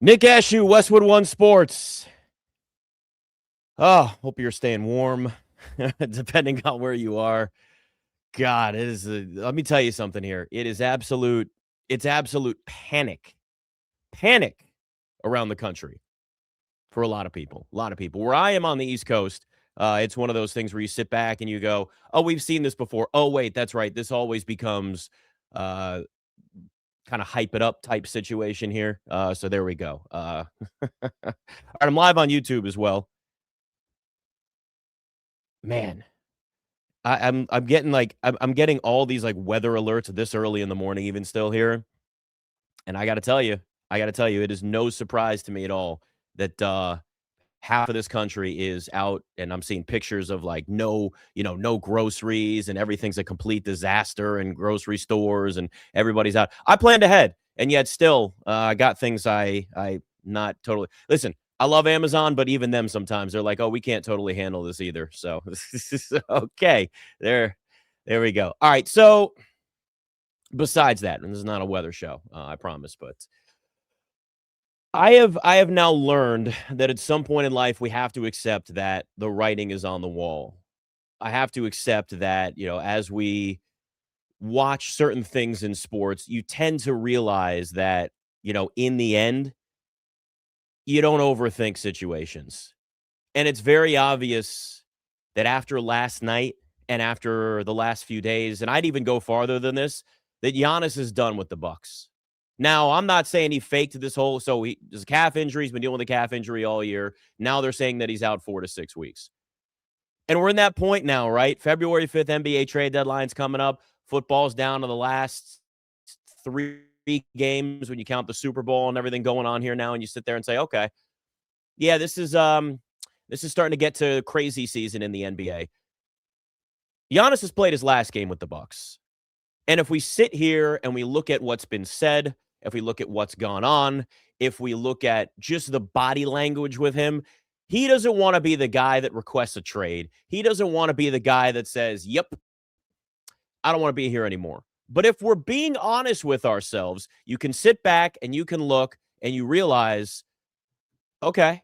Nick Ashooh, Westwood One Sports. Oh, hope you're staying warm, depending on where you are. God, it is. Let me tell you something here. It's absolute panic around the country for a lot of people. A lot of people. Where I am on the East Coast, it's one of those things where you sit back and you go, "Oh, we've seen this before. Oh, wait, that's right. This always becomes uh, kind of hype it up type situation here." So there we go. All right, I'm live on YouTube as well. Man, I'm getting like I'm getting all these like weather alerts this early in the morning, even still here. And I gotta tell you, it is no surprise to me at all that half of this country is out, and I'm seeing pictures of like no groceries, and everything's a complete disaster in grocery stores, and everybody's out. I planned ahead, and yet still, I got things I not totally listen. I love Amazon, but even them sometimes they're like, "Oh, we can't totally handle this either." So this is okay. There we go. All right. So besides that, and this is not a weather show, I promise, but I have now learned that at some point in life we have to accept that the writing is on the wall. I have to accept that, as we watch certain things in sports, you tend to realize that, in the end, you don't overthink situations. And it's very obvious that after last night and after the last few days, and I'd even go farther than this, that Giannis is done with the Bucks. Now, I'm not saying he faked this whole there's a calf injury, he's been dealing with a calf injury all year. Now they're saying that he's out 4 to 6 weeks. And we're in that point now, right? February 5th NBA trade deadline's coming up. Football's down to the last 3 games when you count the Super Bowl and everything going on here now, and you sit there and say, "Okay, yeah, this is starting to get to crazy season in the NBA." Giannis has played his last game with the Bucks. And if we sit here and we look at what's been said, if we look at what's gone on, if we look at just the body language with him, he doesn't want to be the guy that requests a trade. He doesn't want to be the guy that says, "Yep, I don't want to be here anymore." But if we're being honest with ourselves, you can sit back and you can look and you realize, okay,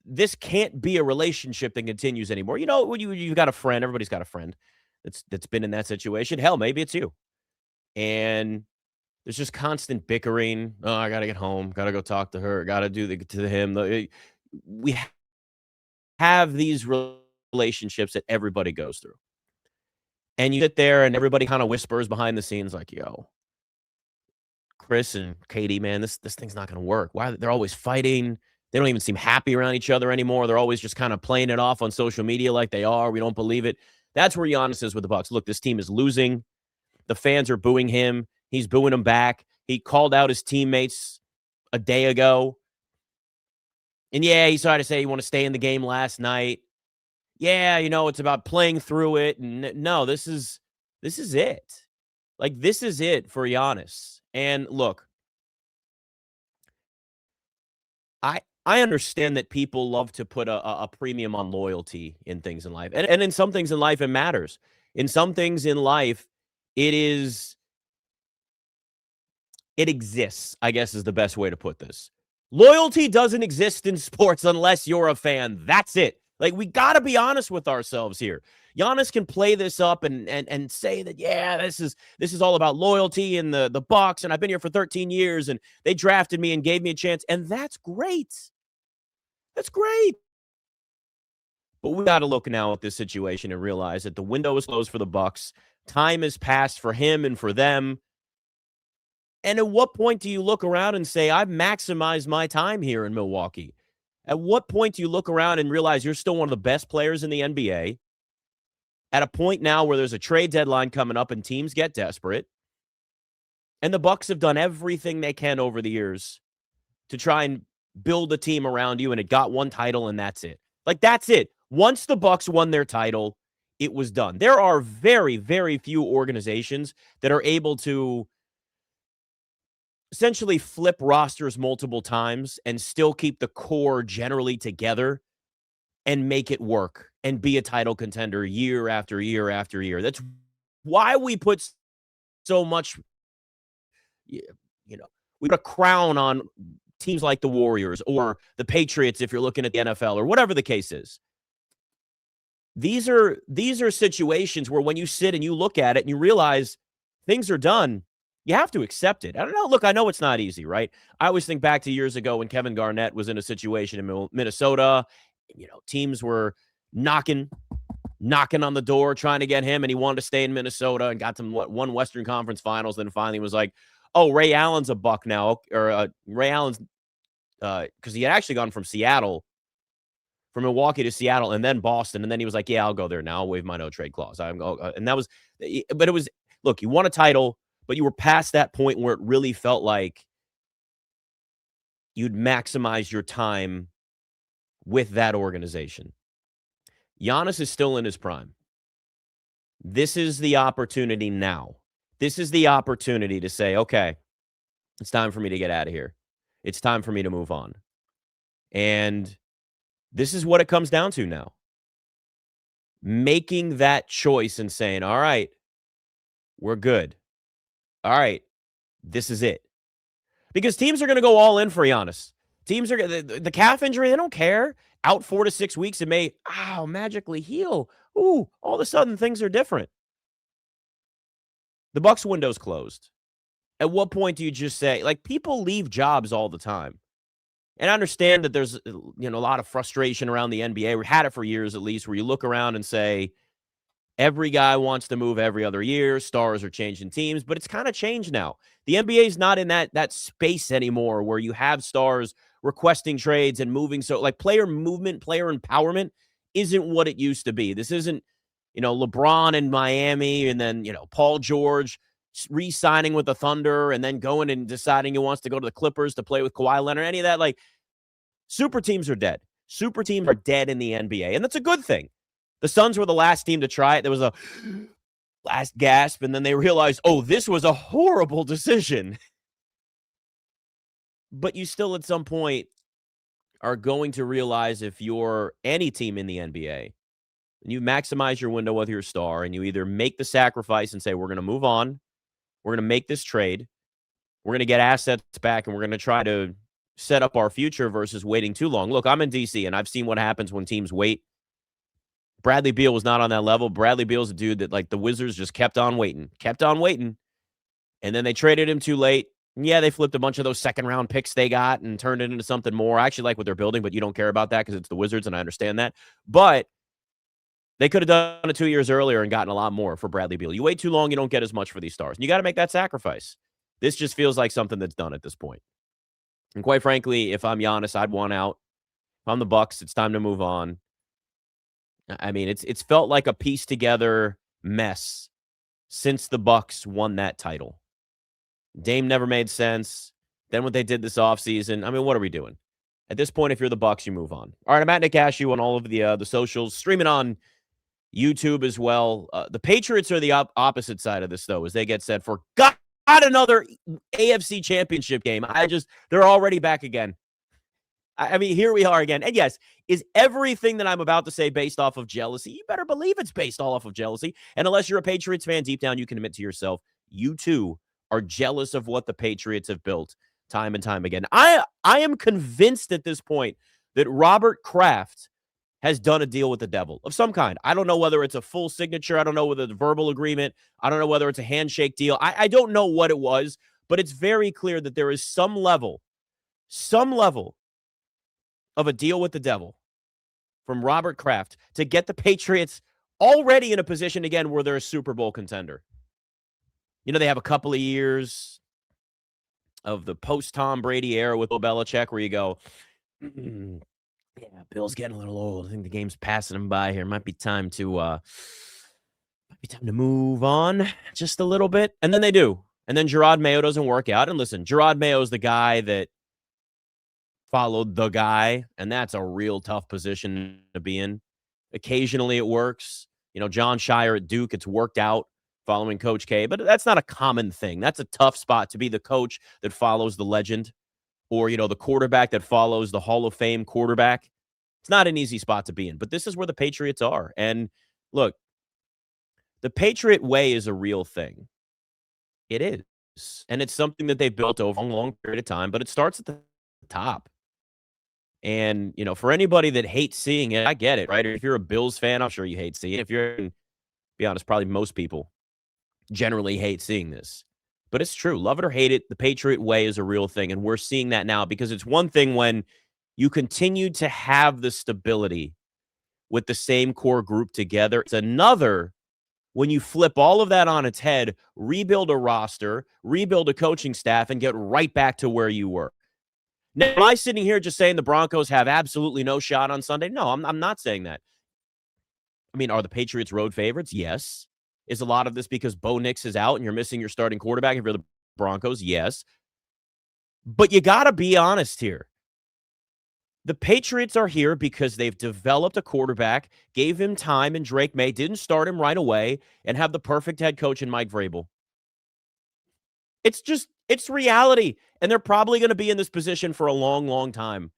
this can't be a relationship that continues anymore. When you've got a friend, everybody's got a friend that's been in that situation. Hell, maybe it's you. And there's just constant bickering. "Oh, I gotta get home. Gotta go talk to her. Gotta do to him." We have these relationships that everybody goes through, and you sit there and everybody kind of whispers behind the scenes, like, "Yo, Chris and Katie, man, this thing's not gonna work. Why they're always fighting? They don't even seem happy around each other anymore. They're always just kind of playing it off on social media like they are. We don't believe it." That's where Giannis is with the Bucks. Look, this team is losing. The fans are booing him. He's booing them back. He called out his teammates a day ago. And yeah, he started to say he want to stay in the game last night. Yeah, it's about playing through it. And no, this is it. Like, this is it for Giannis. And look, I understand that people love to put a premium on loyalty in things in life. And in some things in life, it matters. In some things in life, it exists, I guess is the best way to put this. Loyalty doesn't exist in sports unless you're a fan. That's it. Like, we got to be honest with ourselves here. Giannis can play this up and say that, yeah, this is all about loyalty and the Bucks, and I've been here for 13 years, and they drafted me and gave me a chance, and that's great. That's great. But we got to look now at this situation and realize that the window is closed for the Bucks. Time has passed for him and for them. And at what point do you look around and say, "I've maximized my time here in Milwaukee"? At what point do you look around and realize you're still one of the best players in the NBA? At a point now where there's a trade deadline coming up and teams get desperate, and the Bucks have done everything they can over the years to try and build a team around you, and it got one title, and that's it. Like, that's it. Once the Bucks won their title, it was done. There are very, very few organizations that are able to essentially flip rosters multiple times and still keep the core generally together and make it work and be a title contender year after year after year. That's why we put so much, you know, we put a crown on teams like the Warriors or the Patriots if you're looking at the NFL or whatever the case is. These are situations where when you sit and you look at it and you realize things are done, you have to accept it. I don't know. Look, I know it's not easy, right? I always think back to years ago when Kevin Garnett was in a situation in Minnesota. Teams were knocking on the door trying to get him, and he wanted to stay in Minnesota and got them one Western Conference Finals. Then finally was like, "Oh, Ray Allen's a buck now," or Ray Allen's because he had actually gone from Milwaukee to Seattle and then Boston. And then he was like, yeah, I'll go there now. I'll waive my no trade clause. And that was, but it was, look, you won a title, but you were past that point where it really felt like you'd maximize your time with that organization. Giannis is still in his prime. This is the opportunity now. This is the opportunity to say, okay, it's time for me to get out of here. It's time for me to move on. And this is what it comes down to now. Making that choice and saying, all right, we're good. All right, this is it. Because teams are going to go all in for Giannis. Teams are the calf injury, they don't care. Out 4 to 6 weeks, it may magically heal. Ooh, all of a sudden things are different. The Bucks window's closed. At what point do you just say, like, people leave jobs all the time? And I understand that there's, a lot of frustration around the NBA. We had it for years, at least, where you look around and say, every guy wants to move every other year. Stars are changing teams, but it's kind of changed now. The NBA is not in that space anymore where you have stars requesting trades and moving. So, like, player movement, player empowerment isn't what it used to be. This isn't, LeBron in Miami and then, Paul George re-signing with the Thunder and then going and deciding he wants to go to the Clippers to play with Kawhi Leonard. Any of that, like, super teams are dead. Super teams are dead in the NBA, and that's a good thing. The Suns were the last team to try it. There was a last gasp, and then they realized, oh, this was a horrible decision. But you still, at some point, are going to realize if you're any team in the NBA, and you maximize your window with your star, and you either make the sacrifice and say, we're going to move on, we're going to make this trade, we're going to get assets back, and we're going to try to set up our future versus waiting too long. Look, I'm in D.C., and I've seen what happens when teams wait. Bradley Beal was not on that level. Bradley Beal's a dude that, like, the Wizards just kept on waiting. And then they traded him too late. Yeah, they flipped a bunch of those second-round picks they got and turned it into something more. I actually like what they're building, but you don't care about that because it's the Wizards, and I understand that. But they could have done it 2 years earlier and gotten a lot more for Bradley Beal. You wait too long, you don't get as much for these stars. And you got to make that sacrifice. This just feels like something that's done at this point. And quite frankly, if I'm Giannis, I'd want out. If I'm the Bucks, it's time to move on. I mean, it's felt like a pieced together mess since the Bucks won that title. Dame never made sense. Then what they did this offseason, I mean, what are we doing? At this point, if you're the Bucks, you move on. All right, I'm at Nick Ashooh on all of the socials, streaming on YouTube as well. The Patriots are the opposite side of this, though, as they get set for God, another AFC championship game. They're already back again. I mean, here we are again. And yes, is everything that I'm about to say based off of jealousy? You better believe it's based all off of jealousy. And unless you're a Patriots fan, deep down, you can admit to yourself, you too are jealous of what the Patriots have built time and time again. I am convinced at this point that Robert Kraft has done a deal with the devil of some kind. I don't know whether it's a full signature. I don't know whether it's a verbal agreement. I don't know whether it's a handshake deal. I don't know what it was, but it's very clear that there is some level of a deal with the devil from Robert Kraft to get the Patriots already in a position again where they're a Super Bowl contender. They have a couple of years of the post-Tom Brady era with Bill Belichick where you go, yeah, Bill's getting a little old. I think the game's passing him by here. Might be time to move on just a little bit. And then they do. And then Gerard Mayo doesn't work out. And listen, Gerard Mayo is the guy that followed the guy, and that's a real tough position to be in. Occasionally it works. John Shire at Duke, it's worked out following Coach K, but that's not a common thing. That's a tough spot to be the coach that follows the legend or, the quarterback that follows the Hall of Fame quarterback. It's not an easy spot to be in, but this is where the Patriots are. And look, the Patriot Way is a real thing. It is. And it's something that they've built over a long period of time, but it starts at the top. And, for anybody that hates seeing it, I get it, right? If you're a Bills fan, I'm sure you hate seeing it. If you're, to be honest, probably most people generally hate seeing this. But it's true. Love it or hate it, the Patriot Way is a real thing. And we're seeing that now because it's one thing when you continue to have the stability with the same core group together. It's another when you flip all of that on its head, rebuild a roster, rebuild a coaching staff, and get right back to where you were. Now, am I sitting here just saying the Broncos have absolutely no shot on Sunday? No, I'm not saying that. I mean, are the Patriots road favorites? Yes. Is a lot of this because Bo Nix is out and you're missing your starting quarterback if you're the Broncos? Yes. But you got to be honest here. The Patriots are here because they've developed a quarterback, gave him time in Drake Maye, didn't start him right away, and have the perfect head coach in Mike Vrabel. It's reality. And they're probably going to be in this position for a long, long time.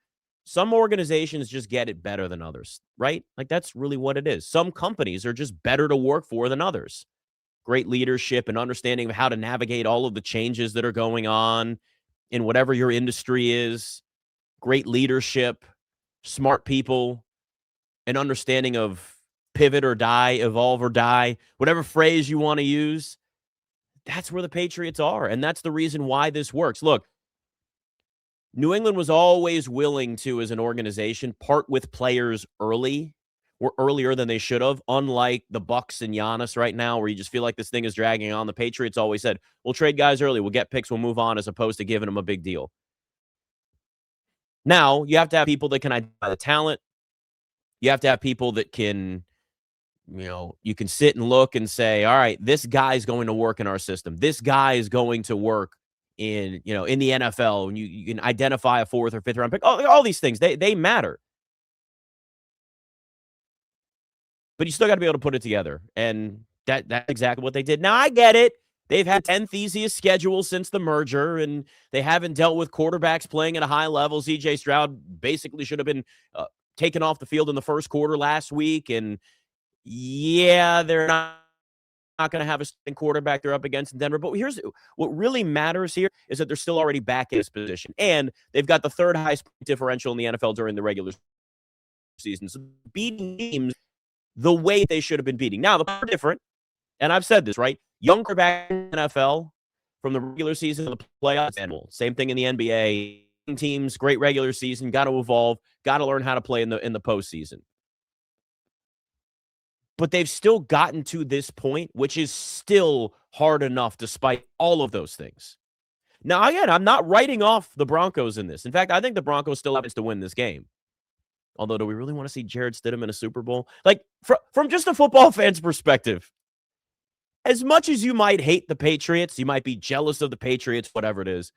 Some organizations just get it better than others, right? Like, that's really what it is. Some companies are just better to work for than others. Great leadership and understanding of how to navigate all of the changes that are going on in whatever your industry is. Great leadership, smart people, an understanding of pivot or die, evolve or die, whatever phrase you want to use. That's where the Patriots are, and that's the reason why this works. Look, New England was always willing to, as an organization, part with players early or earlier than they should have, unlike the Bucs and Giannis right now, where you just feel like this thing is dragging on. The Patriots always said, we'll trade guys early, we'll get picks, we'll move on, as opposed to giving them a big deal. Now, you have to have people that can identify the talent. You have to have people that can, you can sit and look and say, all right, this guy's going to work in our system. This guy is going to work in the NFL. And you can identify a 4th or 5th round pick. All these things, they matter. But you still got to be able to put it together. And that's exactly what they did. Now, I get it. They've had 10th easiest schedule since the merger, and they haven't dealt with quarterbacks playing at a high level. C.J. Stroud basically should have been taken off the field in the first quarter last week. And, yeah, they're not going to have a starting quarterback they're up against in Denver. But here's what really matters here is that they're still already back in this position. And they've got the 3rd highest differential in the NFL during the regular season. So beating teams the way they should have been beating. Now, the part different, and I've said this, right? Young quarterback in the NFL from the regular season to the playoffs. Same thing in the NBA. Teams, great regular season, got to evolve, got to learn how to play in the postseason. But they've still gotten to this point, which is still hard enough despite all of those things. Now, again, I'm not writing off the Broncos in this. In fact, I think the Broncos still have to win this game. Although, do we really want to see Jarrett Stidham in a Super Bowl? Like, from just a football fan's perspective, as much as you might hate the Patriots, you might be jealous of the Patriots, whatever it is,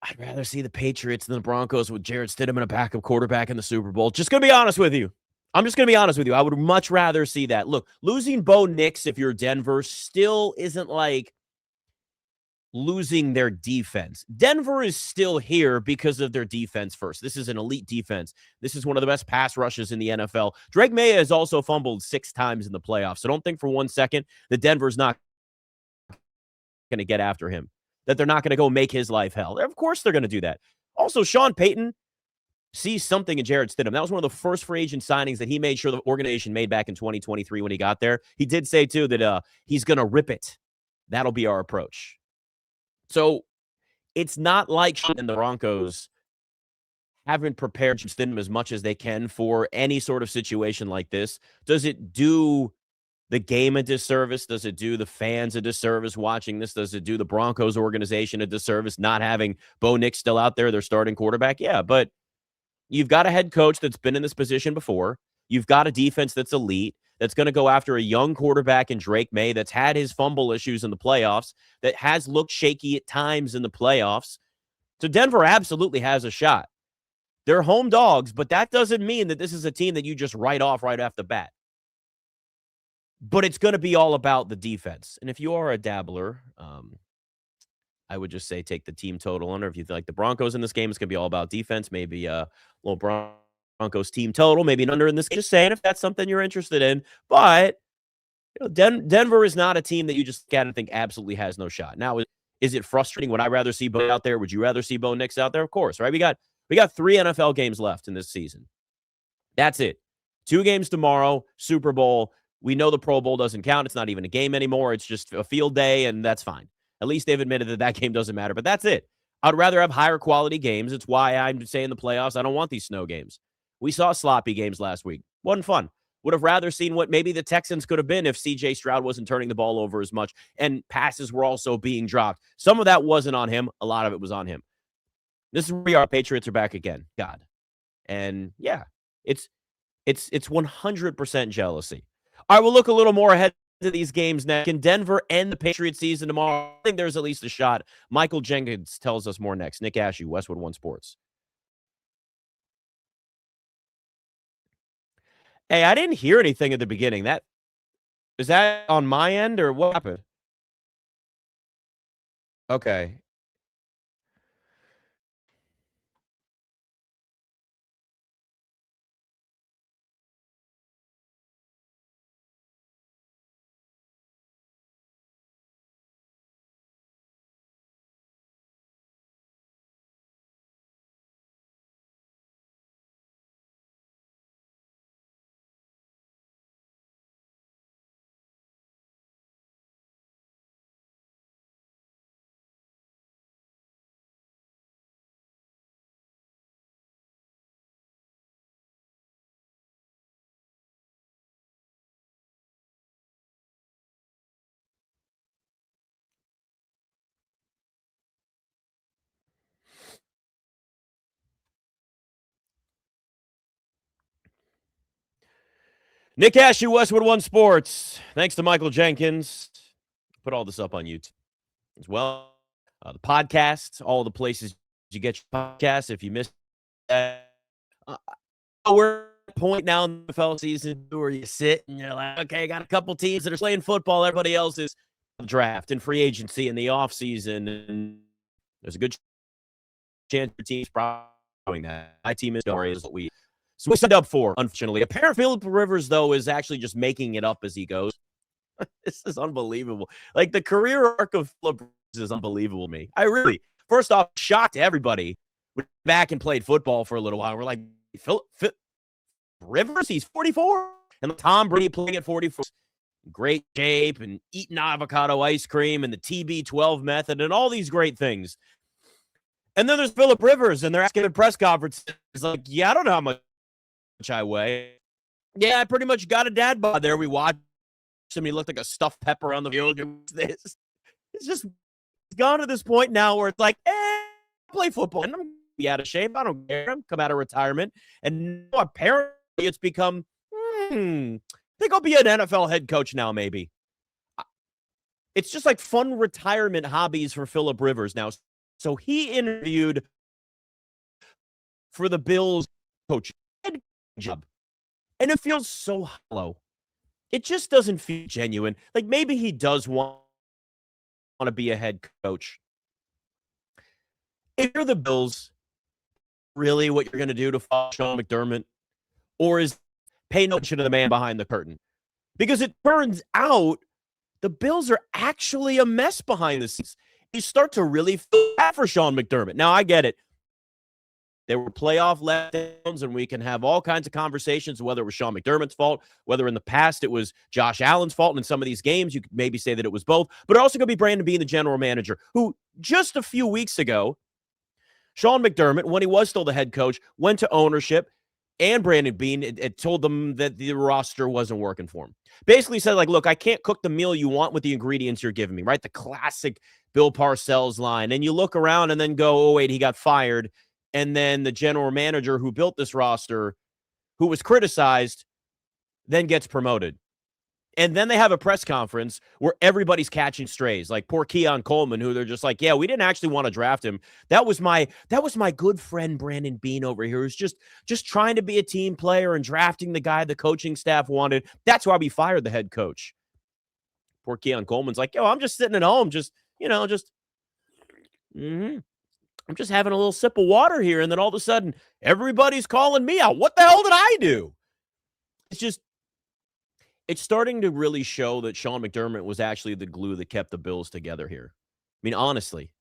I'd rather see the Patriots than the Broncos with Jarrett Stidham and a backup quarterback in the Super Bowl. Just going to be honest with you. I'm just going to be honest with you. I would much rather see that. Look, losing Bo Nix, if you're Denver, still isn't like losing their defense. Denver is still here because of their defense first. This is an elite defense. This is one of the best pass rushes in the NFL. Drake Maye has also fumbled 6 times in the playoffs. So don't think for one second that Denver's not going to get after him, that they're not going to go make his life hell. Of course they're going to do that. Also, Sean Payton sees something in Jarrett Stidham. That was one of the first free agent signings that he made sure the organization made back in 2023 when he got there. He did say, too, that he's going to rip it. That'll be our approach. So it's not like Sean and the Broncos haven't prepared Stidham as much as they can for any sort of situation like this. Does it do the game a disservice? Does it do the fans a disservice watching this? Does it do the Broncos organization a disservice not having Bo Nix still out there, their starting quarterback? Yeah, but you've got a head coach that's been in this position before. You've got a defense that's elite, that's going to go after a young quarterback in Drake Maye that's had his fumble issues in the playoffs, that has looked shaky at times in the playoffs. So Denver absolutely has a shot. They're home dogs, but that doesn't mean that this is a team that you just write off right off the bat. But it's going to be all about the defense. And if you are a dabbler, I would just say take the team total under. If you like the Broncos in this game, it's going to be all about defense. Maybe a little Broncos team total, maybe an under in this game. Just saying if that's something you're interested in. But Denver is not a team that you just look at and think absolutely has no shot. Now, is it frustrating? Would I rather see Bo out there? Would you rather see Bo Nix out there? Of course, right? We got 3 NFL games left in this season. That's it. 2 games tomorrow, Super Bowl. We know the Pro Bowl doesn't count. It's not even a game anymore. It's just a field day, and that's fine. At least they've admitted that game doesn't matter, but that's it. I'd rather have higher quality games. It's why I'm saying the playoffs, I don't want these snow games. We saw sloppy games last week. Wasn't fun. Would have rather seen what maybe the Texans could have been if C.J. Stroud wasn't turning the ball over as much and passes were also being dropped. Some of that wasn't on him. A lot of it was on him. This is where we are. Patriots are back again. God. And yeah, it's 100% jealousy. All right, we'll look a little more ahead to these games next. Can Denver end the Patriots season tomorrow? I think there's at least a shot. Michael Jenkins tells us more next. Nick Ashooh, Westwood One Sports. Hey, I didn't hear anything at the beginning. Is that on my end or what happened? Okay. Nick Ashooh, Westwood One Sports. Thanks to Michael Jenkins. Put all this up on YouTube as well. The podcasts, all the places you get your podcasts. If you missed that, we're at a point now in the NFL season where you sit and you're like, okay, I got a couple teams that are playing football. Everybody else is draft and free agency in the offseason. And there's a good chance your team's probably doing that. My team is what we signed up for, unfortunately. Apparently, Phillip Rivers, though, is actually just making it up as he goes. This is unbelievable. Like, the career arc of Phillip Rivers is unbelievable to me. First off, shocked everybody. Went back and played football for a little while. We're like, Phillip Rivers, he's 44. And Tom Brady playing at 44. Great shape and eating avocado ice cream and the TB12 method and all these great things. And then there's Phillip Rivers, and they're asking at press conferences, like, yeah, I don't know how much I weigh. Yeah, I pretty much got a dad bod there. We watched him. He looked like a stuffed pepper on the field. It's just gone to this point now where it's like, play football. And I'm be out of shape. I don't care. I'm come out of retirement. And apparently it's become, I think I'll be an NFL head coach now, maybe. It's just like fun retirement hobbies for Phillip Rivers now. So he interviewed for the Bills coach job. And it feels so hollow. It just doesn't feel genuine. Like maybe he does want to be a head coach. If you're the Bills, really what you're going to do to follow Sean McDermott? Or is pay no attention to the man behind the curtain? Because it turns out the Bills are actually a mess behind the scenes. You start to really feel bad for Sean McDermott. Now, I get it. There were playoff letdowns, and we can have all kinds of conversations, whether it was Sean McDermott's fault, whether in the past it was Josh Allen's fault. And in some of these games, you could maybe say that it was both. But it also could be Brandon Beane, the general manager, who just a few weeks ago, Sean McDermott, when he was still the head coach, went to ownership, and Brandon Beane it told them that the roster wasn't working for him. Basically said, like, look, I can't cook the meal you want with the ingredients you're giving me, right? The classic Bill Parcells line. And you look around and then go, oh, wait, he got fired. And then the general manager who built this roster, who was criticized, then gets promoted. And then they have a press conference where everybody's catching strays, like poor Keon Coleman, who they're just like, yeah, we didn't actually want to draft him. That was my good friend Brandon Beane over here, who's just trying to be a team player and drafting the guy the coaching staff wanted. That's why we fired the head coach. Poor Keon Coleman's like, yo, I'm just sitting at home, I'm just having a little sip of water here, and then all of a sudden, everybody's calling me out. What the hell did I do? It's just, it's starting to really show that Sean McDermott was actually the glue that kept the Bills together here. I mean, honestly,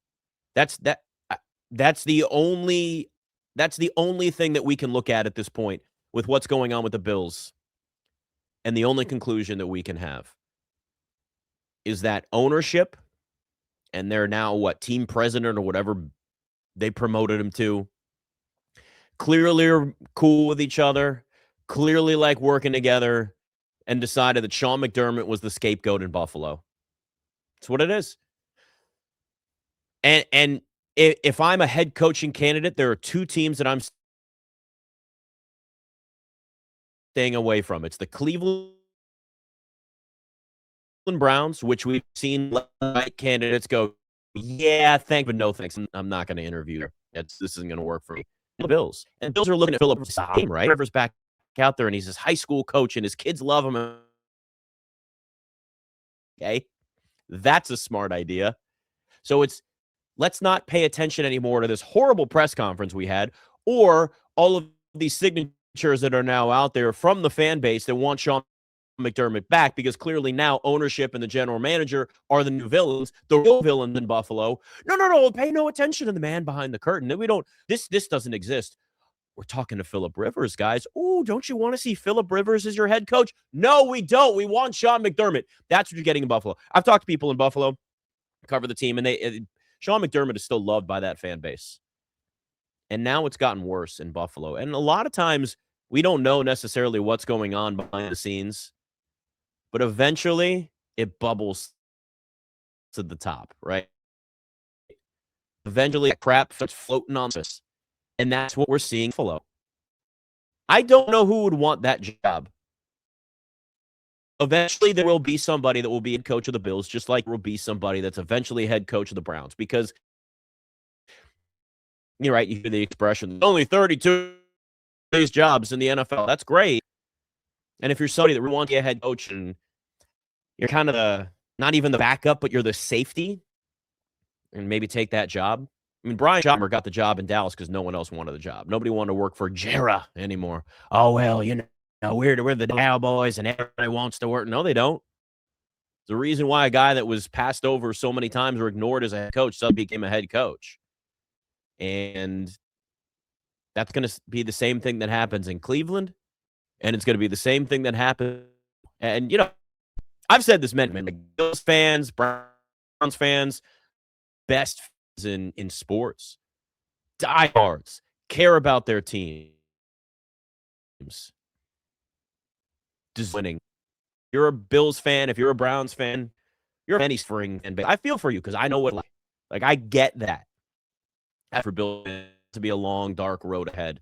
that's that uh, that's the only that's the only thing that we can look at this point with what's going on with the Bills, and the only conclusion that we can have is that ownership, and they're now what, team president or whatever they promoted him to, clearly are cool with each other, clearly like working together, and decided that Sean McDermott was the scapegoat in Buffalo. That's what it is. And if I'm a head coaching candidate, there are two teams that I'm staying away from. It's the Cleveland Browns, which we've seen right candidates go, yeah, thanks, but no thanks. I'm not going to interview her. This isn't going to work for me. The Bills. And Bills are looking at Philip Rivers' team, right? Rivers back out there, and he's this high school coach, and his kids love him. Okay, that's a smart idea. So let's not pay attention anymore to this horrible press conference we had, or all of these signatures that are now out there from the fan base that want Sean McDermott back, because clearly now ownership and the general manager are the new villains, the real villains in Buffalo. No, pay no attention to the man behind the curtain. We don't, this doesn't exist. We're talking to Philip Rivers, guys. Ooh, don't you want to see Philip Rivers as your head coach? No, we don't. We want Sean McDermott. That's what you're getting in Buffalo. I've talked to people in Buffalo, cover the team, and Sean McDermott is still loved by that fan base. And now it's gotten worse in Buffalo. And a lot of times we don't know necessarily what's going on behind the scenes, but eventually it bubbles to the top, right? Eventually that crap starts floating on us. And that's what we're seeing in Buffalo. I don't know who would want that job. Eventually there will be somebody that will be head coach of the Bills, just like there will be somebody that's eventually head coach of the Browns, because you're right, you hear the expression, only 32 these jobs in the NFL. That's great. And if you're somebody that really wants to be a head coach and you're kind of not even the backup, but you're the safety, and maybe take that job. I mean, Brian Schottenheimer got the job in Dallas because no one else wanted the job. Nobody wanted to work for Jarrett anymore. Oh, well, we're the Cowboys and everybody wants to work. No, they don't. The reason why a guy that was passed over so many times or ignored as a head coach suddenly became a head coach. And that's going to be the same thing that happens in Cleveland, and it's going to be the same thing that happens. And, I've said this many, like Bills fans, Browns fans, best fans in sports, diehards, care about their teams. Just winning. You're a Bills fan, if you're a Browns fan, you're any spring fan. I feel for you because I know what like I get that. For Bills to be a long, dark road ahead.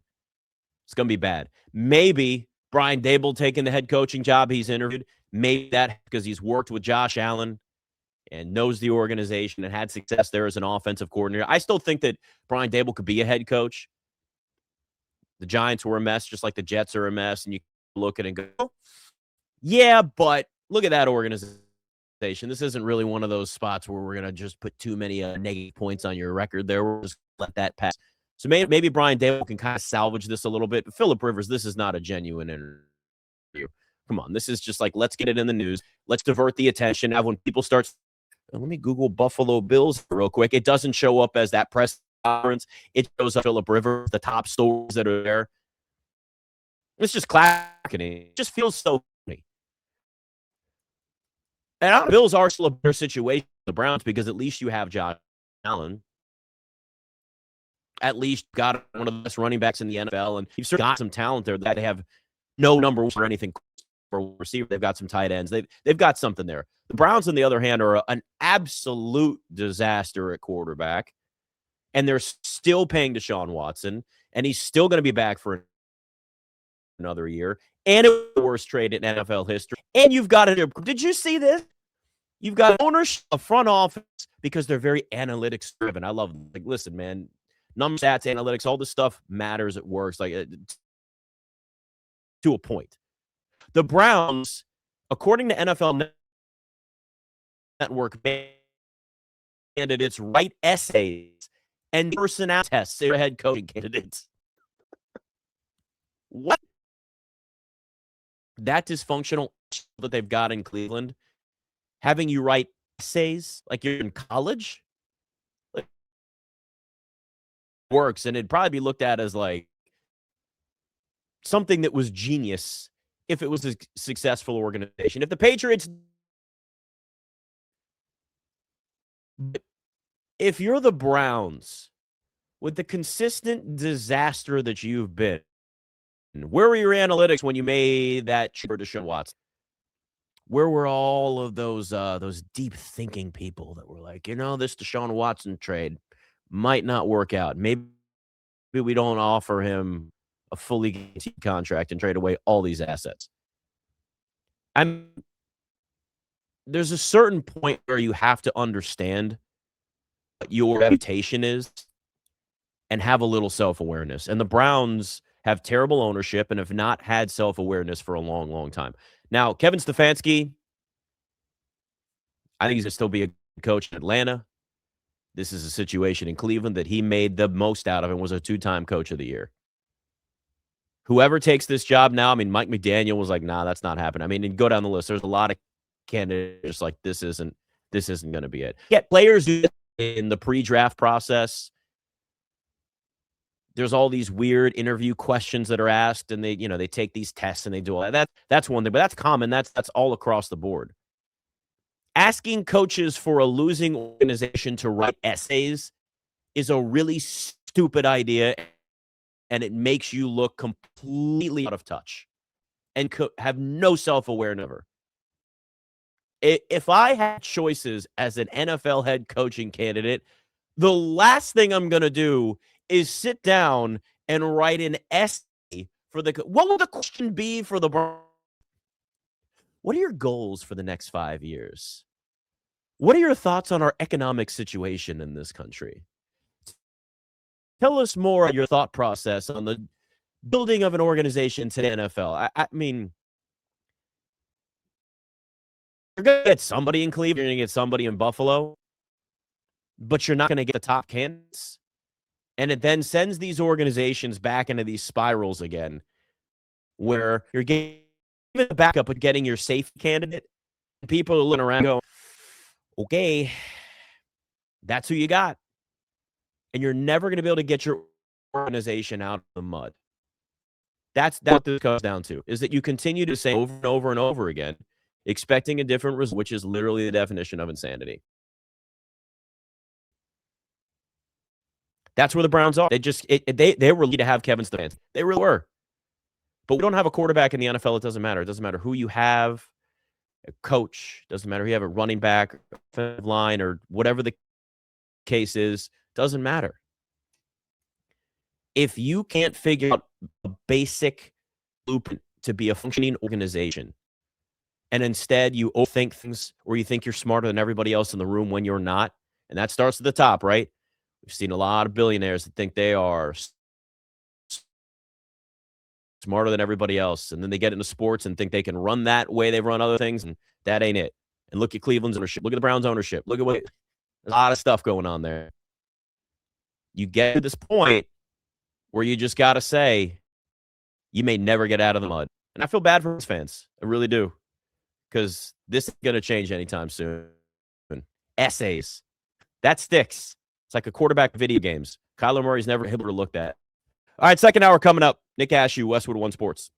It's going to be bad. Maybe Brian Dable taking the head coaching job he's interviewed. Maybe that because he's worked with Josh Allen and knows the organization and had success there as an offensive coordinator. I still think that Brian Dable could be a head coach. The Giants were a mess, just like the Jets are a mess. And you look at it and go, yeah, but look at that organization. This isn't really one of those spots where we're going to just put too many negative points on your record there. We'll just let that pass. So maybe Brian Dable can kind of salvage this a little bit. But Philip Rivers, this is not a genuine interview. Come on, this is just like, let's get it in the news. Let's divert the attention. Now, when people start, let me Google Buffalo Bills real quick. It doesn't show up as that press conference. It shows up Philip Rivers, the top stories that are there. It's just clacking. It just feels so funny. And the Bills are still a better situation than the Browns because at least you have Josh Allen. At least got one of the best running backs in the NFL, and you've certainly got some talent there that they have no number or anything for receiver. They've got some tight ends. They've got something there. The Browns, on the other hand, are an absolute disaster at quarterback, and they're still paying Deshaun Watson, and he's still going to be back for another year, and it was the worst trade in NFL history. And you've got it. Did you see this? You've got ownership, a front office, because they're very analytics driven. I love them. Like, listen, man, numbers, stats, analytics, all this stuff matters. It works like to a point. The Browns, according to NFL Network, candidates write essays and personality tests their head coaching candidates. What? that dysfunctional that they've got in Cleveland, having you write essays like you're in college, like, works, and it'd probably be looked at as like something that was genius if it was a successful organization. If the Patriots, if you're the Browns with the consistent disaster that you've been, where were your analytics when you made that trade for Deshaun Watson? Where were all of those deep thinking people that were like, this Deshaun Watson trade might not work out. Maybe we don't offer him a fully guaranteed contract and trade away all these assets. There's a certain point where you have to understand what your reputation is and have a little self-awareness. And the Browns have terrible ownership and have not had self-awareness for a long, long time. Now, Kevin Stefanski, I think he's going to still be a coach in Atlanta. This is a situation in Cleveland that he made the most out of and was a 2-time coach of the year. Whoever takes this job now, Mike McDaniel was like, nah, that's not happening. And go down the list. There's a lot of candidates like this isn't going to be it. Get players in the pre-draft process. There's all these weird interview questions that are asked, and they take these tests and they do all that. That's one thing, but that's common. That's all across the board. Asking coaches for a losing organization to write essays is a really stupid idea, and it makes you look completely out of touch and have no self-awareness. If I had choices as an NFL head coaching candidate, the last thing I'm going to do is sit down and write an essay for what will the question be for the Browns? What are your goals for the next 5 years? What are your thoughts on our economic situation in this country? Tell us more of your thought process on the building of an organization to the NFL. You're going to get somebody in Cleveland, you're going to get somebody in Buffalo, but you're not going to get the top candidates. And it then sends these organizations back into these spirals again, where you're giving the backup but getting your safe candidate. People are looking around and go, okay, that's who you got. And you're never going to be able to get your organization out of the mud. That's what this comes down to, is that you continue to say over and over and over again, expecting a different result, which is literally the definition of insanity. That's where the Browns are. They were lucky to have Kevin Stefanski. They really were. But we don't have a quarterback in the NFL. It doesn't matter. It doesn't matter who you have, a coach. It doesn't matter who you have, a running back, offensive line, or whatever the case is. Doesn't matter. If you can't figure out a basic blueprint to be a functioning organization, and instead you overthink things or you think you're smarter than everybody else in the room when you're not, and that starts at the top, right? We've seen a lot of billionaires that think they are smarter than everybody else, and then they get into sports and think they can run that way they run other things, and that ain't it. And look at Cleveland's ownership. Look at the Browns' ownership. Look at there's a lot of stuff going on there. You get to this point where you just got to say, you may never get out of the mud. And I feel bad for his fans. I really do. Because this isn't going to change anytime soon. Essays. That sticks. It's like a quarterback video games. Kyler Murray's never able to look at. All right, second hour coming up. Nick Ashooh, Westwood One Sports.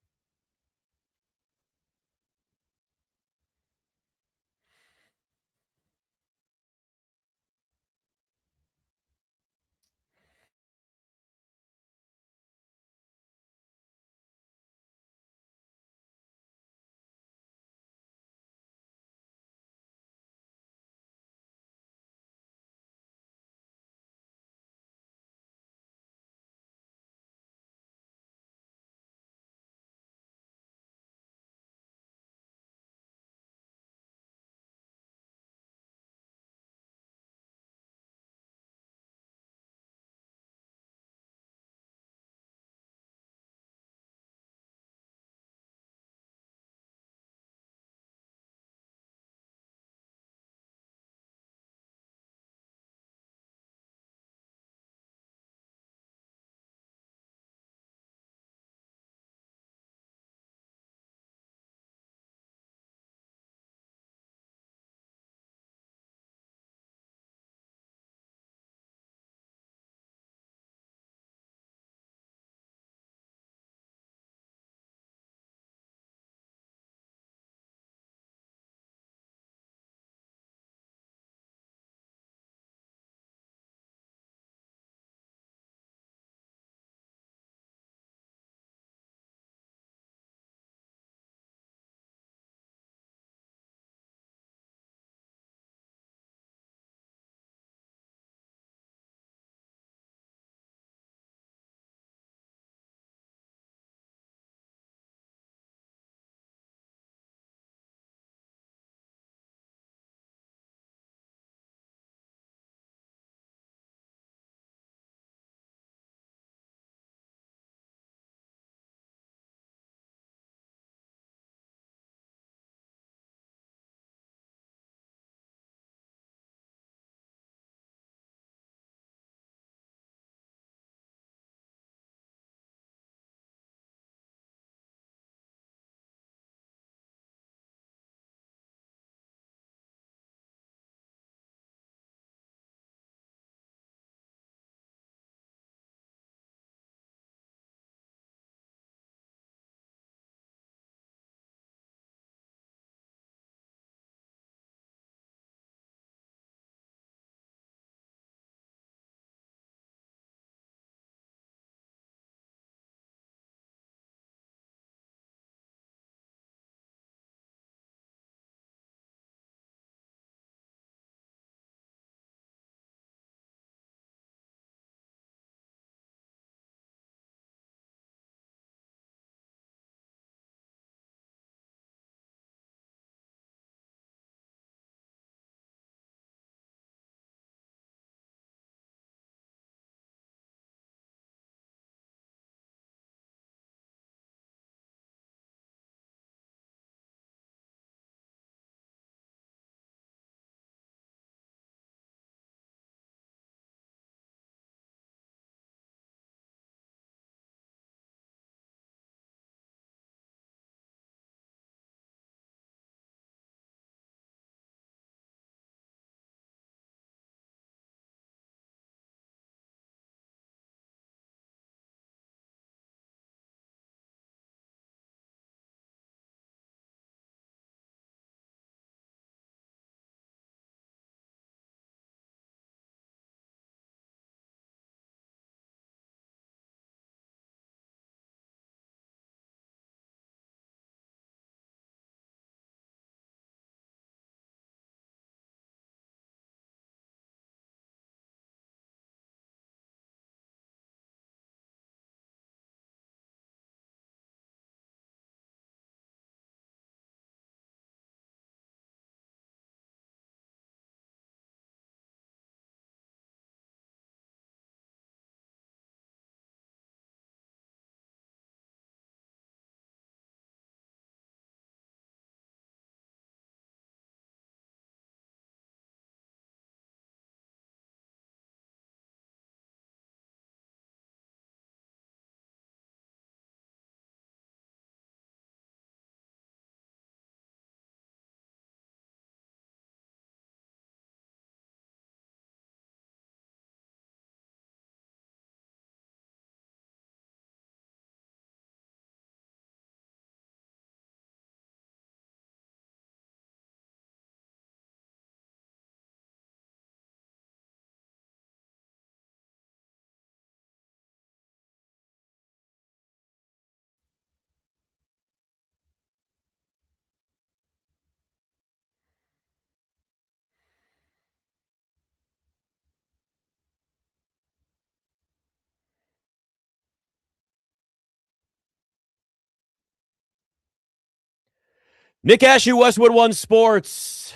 Nick Ashooh, Westwood One Sports.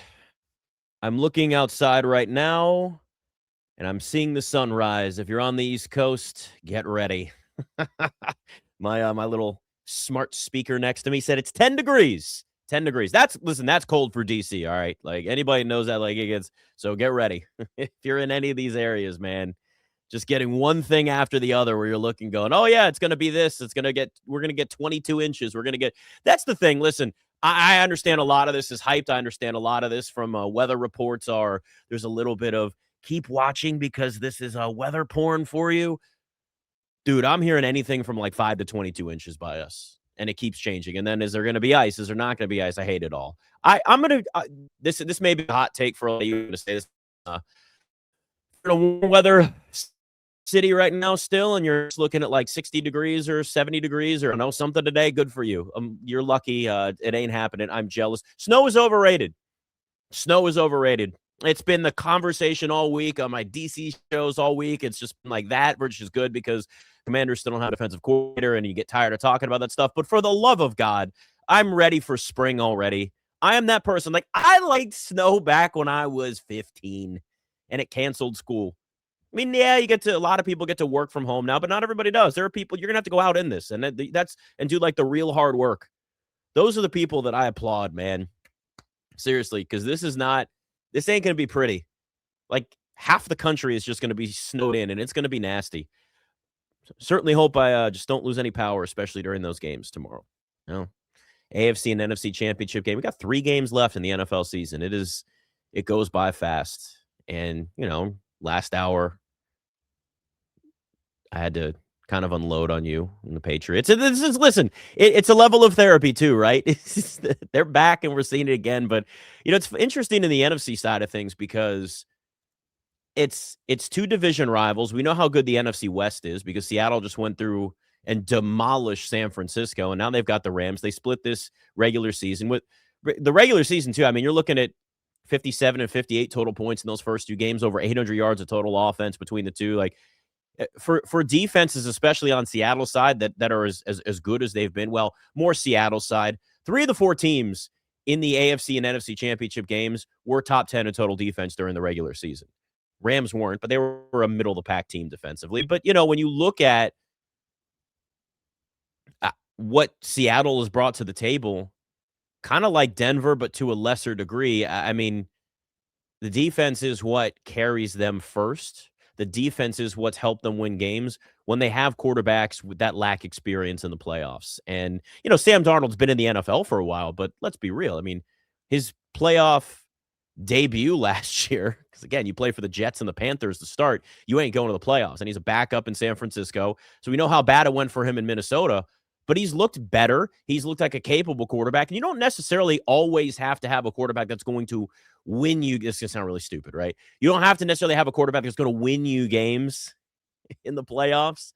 I'm looking outside right now, and I'm seeing the sunrise. If you're on the East Coast, get ready. My little smart speaker next to me said it's 10 degrees. 10 degrees. That's cold for DC, all right? Like, anybody knows that, like, it gets, so get ready. If you're in any of these areas, man, just getting one thing after the other where you're looking, going, oh, yeah, it's going to be this. We're going to get 22 inches. That's the thing. Listen, I understand a lot of this is hyped. I understand a lot of this from weather reports there's a little bit of keep watching because this is weather porn for you. Dude, I'm hearing anything from like 5 to 22 inches by us, and it keeps changing. And then is there going to be ice? Is there not going to be ice? I hate it all. I'm going to this may be a hot take for all you to say this. In a warm weather city right now still, and you're just looking at like 60 degrees or 70 degrees or something today, good for you. You're lucky. It ain't happening. I'm jealous. Snow is overrated. It's been the conversation all week on my DC shows all week. It's just been like that, which is good because Commanders still don't have a defensive coordinator and you get tired of talking about that stuff. But for the love of God, I'm ready for spring already. I am that person. Like, I liked snow back when I was 15 and it canceled school. I mean, yeah, a lot of people get to work from home now, but not everybody does. There are people, you're going to have to go out in this and do like the real hard work. Those are the people that I applaud, man. Seriously, because this ain't going to be pretty. Like, half the country is just going to be snowed in and it's going to be nasty. Certainly hope I just don't lose any power, especially during those games tomorrow. AFC and NFC championship game. We got 3 games left in the NFL season. It goes by fast. And, last hour, I had to kind of unload on you and the Patriots. Listen, it's a level of therapy too, right? They're back and we're seeing it again. But, it's interesting in the NFC side of things because it's 2 division rivals. We know how good the NFC West is because Seattle just went through and demolished San Francisco, and now they've got the Rams. They split this regular season. With the regular season, too, I mean, you're looking at 57 and 58 total points in those first 2 games, over 800 yards of total offense between the two. Like, for defenses, especially on Seattle's side, that are as good as they've been, well, more Seattle's side, 3 of the 4 teams in the AFC and NFC championship games were top 10 in total defense during the regular season. Rams weren't, but they were a middle-of-the-pack team defensively. But, when you look at what Seattle has brought to the table, kind of like Denver, but to a lesser degree, I mean, the defense is what carries them first. The defense is what's helped them win games when they have quarterbacks that lack experience in the playoffs. And, Sam Darnold's been in the NFL for a while, but let's be real. I mean, his playoff debut last year, because again, you play for the Jets and the Panthers to start, you ain't going to the playoffs. And he's a backup in San Francisco. So we know how bad it went for him in Minnesota, but he's looked better. He's looked like a capable quarterback. And you don't necessarily always have to have a quarterback that's going to win you. This is going to sound really stupid, right? You don't have to necessarily have a quarterback that's going to win you games in the playoffs.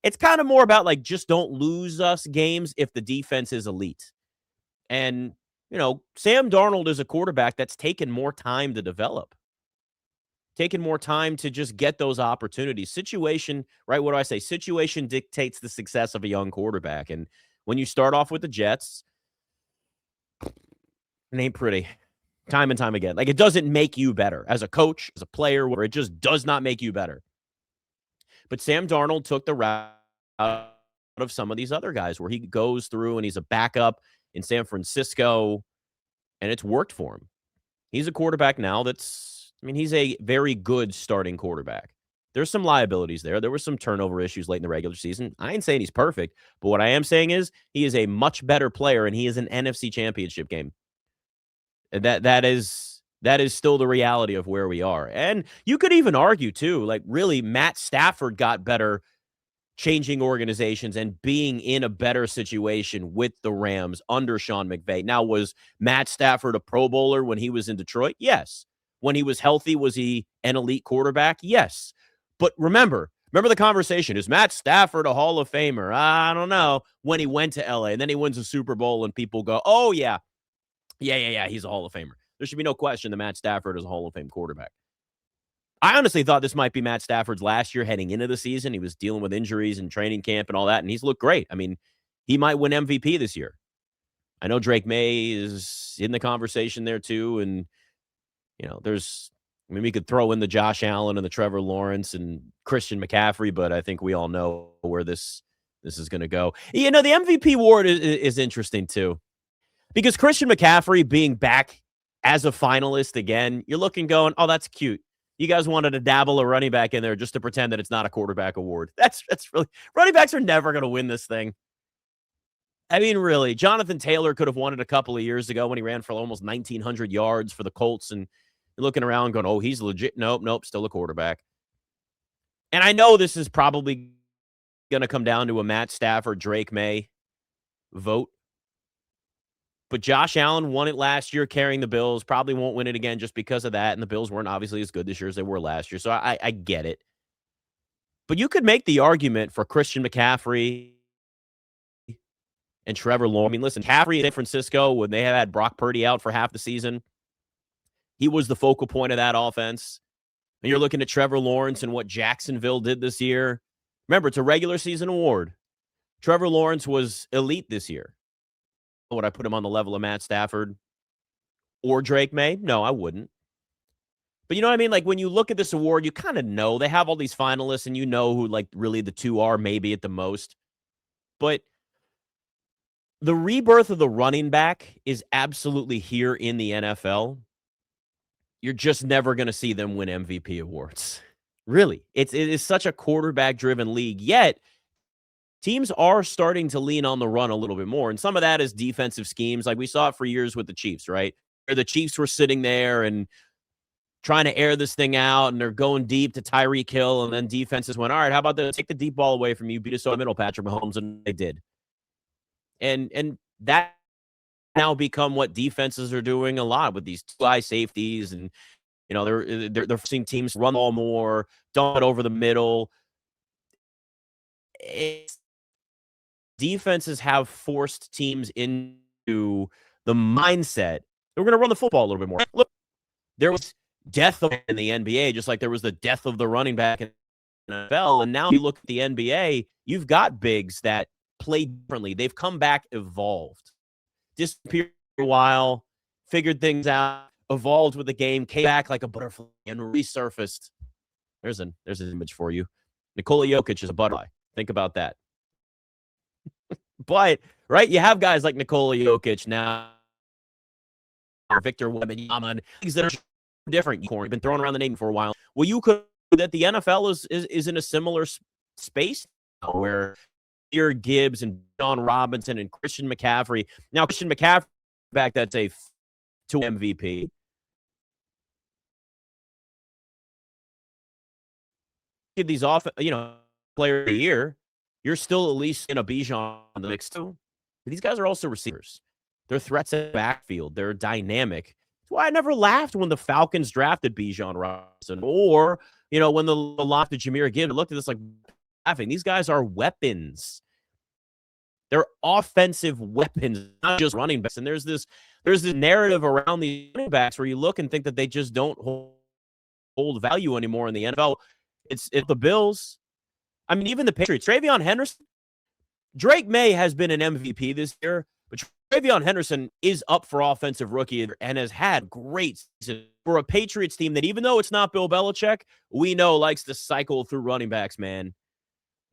It's kind of more about like, just don't lose us games if the defense is elite. And, Sam Darnold is a quarterback that's taken more time to develop, taken more time to just get those opportunities. Situation, right? What do I say? Situation dictates the success of a young quarterback. And when you start off with the Jets, it ain't pretty. Time and time again. Like, it doesn't make you better as a coach, as a player, where it just does not make you better. But Sam Darnold took the route of some of these other guys where he goes through and he's a backup in San Francisco, and it's worked for him. He's a quarterback now he's a very good starting quarterback. There's some liabilities there. There were some turnover issues late in the regular season. I ain't saying he's perfect, but what I am saying is he is a much better player, and he is an NFC championship game. That is still the reality of where we are. And you could even argue, too, like, really, Matt Stafford got better changing organizations and being in a better situation with the Rams under Sean McVay. Now, was Matt Stafford a Pro Bowler when he was in Detroit? Yes. When he was healthy, was he an elite quarterback? Yes. But remember the conversation. Is Matt Stafford a Hall of Famer? I don't know. When he went to LA and then he wins a Super Bowl and people go, oh, yeah, he's a Hall of Famer. There should be no question that Matt Stafford is a Hall of Fame quarterback. I honestly thought this might be Matt Stafford's last year heading into the season. He was dealing with injuries and training camp and all that, and he's looked great. I mean, he might win MVP this year. I know Drake Maye is in the conversation there too, and we could throw in the Josh Allen and the Trevor Lawrence and Christian McCaffrey, but I think we all know where this is going to go. The MVP award is interesting too, because Christian McCaffrey being back as a finalist again, you're looking going, oh, that's cute. You guys wanted to dabble a running back in there just to pretend that it's not a quarterback award. That's really, running backs are never going to win this thing. I mean, really, Jonathan Taylor could have won it a couple of years ago when he ran for almost 1,900 yards for the Colts, and you're looking around going, oh, he's legit. Nope, still a quarterback. And I know this is probably going to come down to a Matt Stafford, Drake Maye vote. But Josh Allen won it last year carrying the Bills. Probably won't win it again just because of that. And the Bills weren't obviously as good this year as they were last year. So I get it. But you could make the argument for Christian McCaffrey and Trevor Lawrence. I mean, listen, McCaffrey in San Francisco, when they had Brock Purdy out for half the season, he was the focal point of that offense. And you're looking at Trevor Lawrence and what Jacksonville did this year. Remember, it's a regular season award. Trevor Lawrence was elite this year. Would I put him on the level of Matt Stafford or Drake Maye? No, I wouldn't. But you know what I mean? Like, when you look at this award, you kind of know. They have all these finalists, and you know who, like, really the two are, maybe at the most. But the rebirth of the running back is absolutely here in the NFL. You're just never going to see them win MVP awards. Really. It is such a quarterback-driven league, yet teams are starting to lean on the run a little bit more, and some of that is defensive schemes. Like we saw it for years with the Chiefs, right? Where the Chiefs were sitting there and trying to air this thing out, and they're going deep to Tyreek Hill, and then defenses went, all right, how about take the deep ball away from you, beat us over the middle, Patrick Mahomes, and they did. And that now become what defenses are doing a lot with these two high safeties, and they're seeing teams run all more, dump it over the middle. Defenses have forced teams into the mindset that we're going to run the football a little bit more. Look, there was death in the NBA, just like there was the death of the running back in the NFL. And now you look at the NBA, you've got bigs that play differently. They've come back, evolved, disappeared for a while, figured things out, evolved with the game, came back like a butterfly and resurfaced. There's an image for you. Nikola Jokic is a butterfly. Think about that. But, right, you have guys like Nikola Jokic now, Victor Wembanyama, things that are different. You've been throwing around the name for a while. Well, you could that the NFL is in a similar space now, where Jahmyr Gibbs and John Robinson and Christian McCaffrey. Now, Christian McCaffrey, back, that's a 2 MVP. Give these off, player of the year. You're still at least in a Bijan in the mix too. But these guys are also receivers. They're threats in the backfield. They're dynamic. That's why I never laughed when the Falcons drafted Bijan Robinson, or when the lock to Jahmyr Gibbs. I looked at this like laughing. These guys are weapons. They're offensive weapons, not just running backs. And there's this narrative around these running backs where you look and think that they just don't hold value anymore in the NFL. It's the Bills. I mean, even the Patriots. TreVeyon Henderson, Drake Maye has been an MVP this year, but TreVeyon Henderson is up for offensive rookie and has had great season for a Patriots team that, even though it's not Bill Belichick, we know likes to cycle through running backs, man.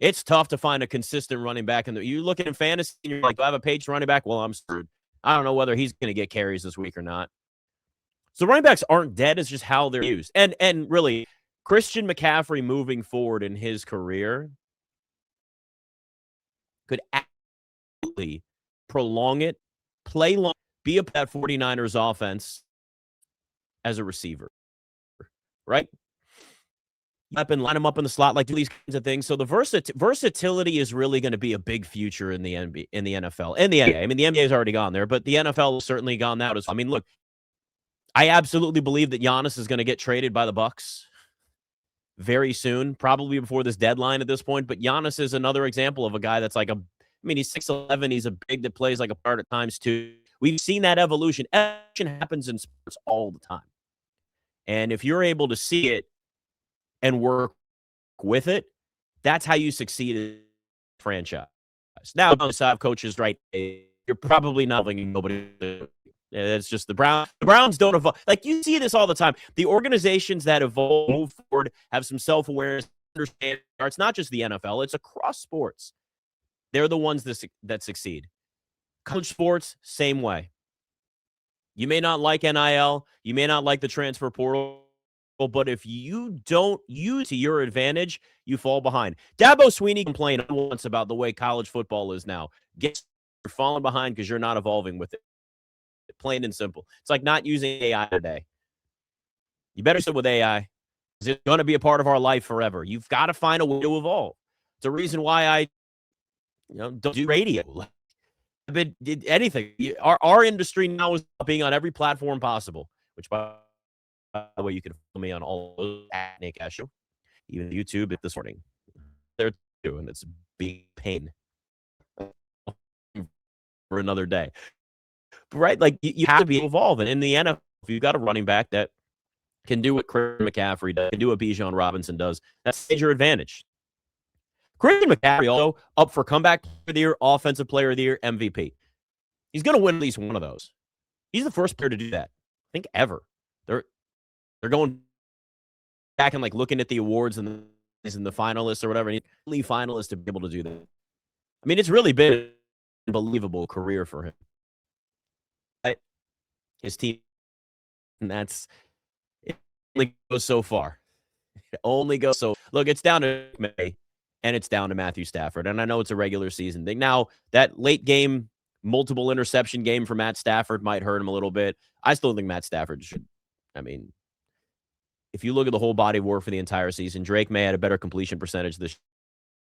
It's tough to find a consistent running back. And you look in fantasy and you're like, do I have a Patriots running back? Well, I'm screwed. I don't know whether he's going to get carries this week or not. So running backs aren't dead. It's just how they're used. And really, Christian McCaffrey moving forward in his career could absolutely prolong it, play long, be a that 49ers offense as a receiver, right? Up and line them up in the slot, like do these kinds of things. So the versatility is really going to be a big future in the NBA, in the NFL, and the NBA. I mean, the NBA has already gone there, but the NFL has certainly gone that as well. I mean, look, I absolutely believe that Giannis is going to get traded by the Bucks very soon, probably before this deadline at this point. But Giannis is another example of a guy that's like he's 6'11", he's a big that plays like a part at times too. We've seen that evolution. Evolution happens in sports all the time. And if you're able to see it and work with it, that's how you succeed in a franchise. Now, on the side of coaches, right, you're probably not thinking nobody. It's just the Browns. The Browns don't evolve. Like, you see this all the time. The organizations that evolve, move forward, have some self-awareness, understand. It's not just the NFL. It's across sports. They're the ones that succeed. College sports, same way. You may not like NIL. You may not like the transfer portal. But if you don't use it to your advantage, you fall behind. Dabo Swinney complained once about the way college football is now. You're falling behind because you're not evolving with it. Plain and simple. It's like not using AI today. You better sit with AI. It's going to be a part of our life forever. You've got to find a way to evolve. It's a reason why I don't do radio. Anything. Our industry now is being on every platform possible, which, by the way, you can follow me on all those at Nick Ashooh, even YouTube this morning. There too, and it's being pain for another day. Right? Like, you have to be evolving. In the NFL, if you've got a running back that can do what Christian McCaffrey does, can do what Bijan Robinson does, that's a major advantage. Christian McCaffrey also up for comeback player of the year, offensive player of the year, MVP. He's going to win at least one of those. He's the first player to do that, I think, ever. They're going back and, like, looking at the awards and the finalists or whatever. And he's the only finalist to be able to do that. I mean, it's really been an unbelievable career for him. His team, and it only goes so far. It only goes so. Look, it's down to Maye, and it's down to Matthew Stafford. And I know it's a regular season thing. Now, that late game, multiple interception game for Matt Stafford might hurt him a little bit. I still think Matt Stafford should. I mean, if you look at the whole body of work for the entire season, Drake Maye had a better completion percentage this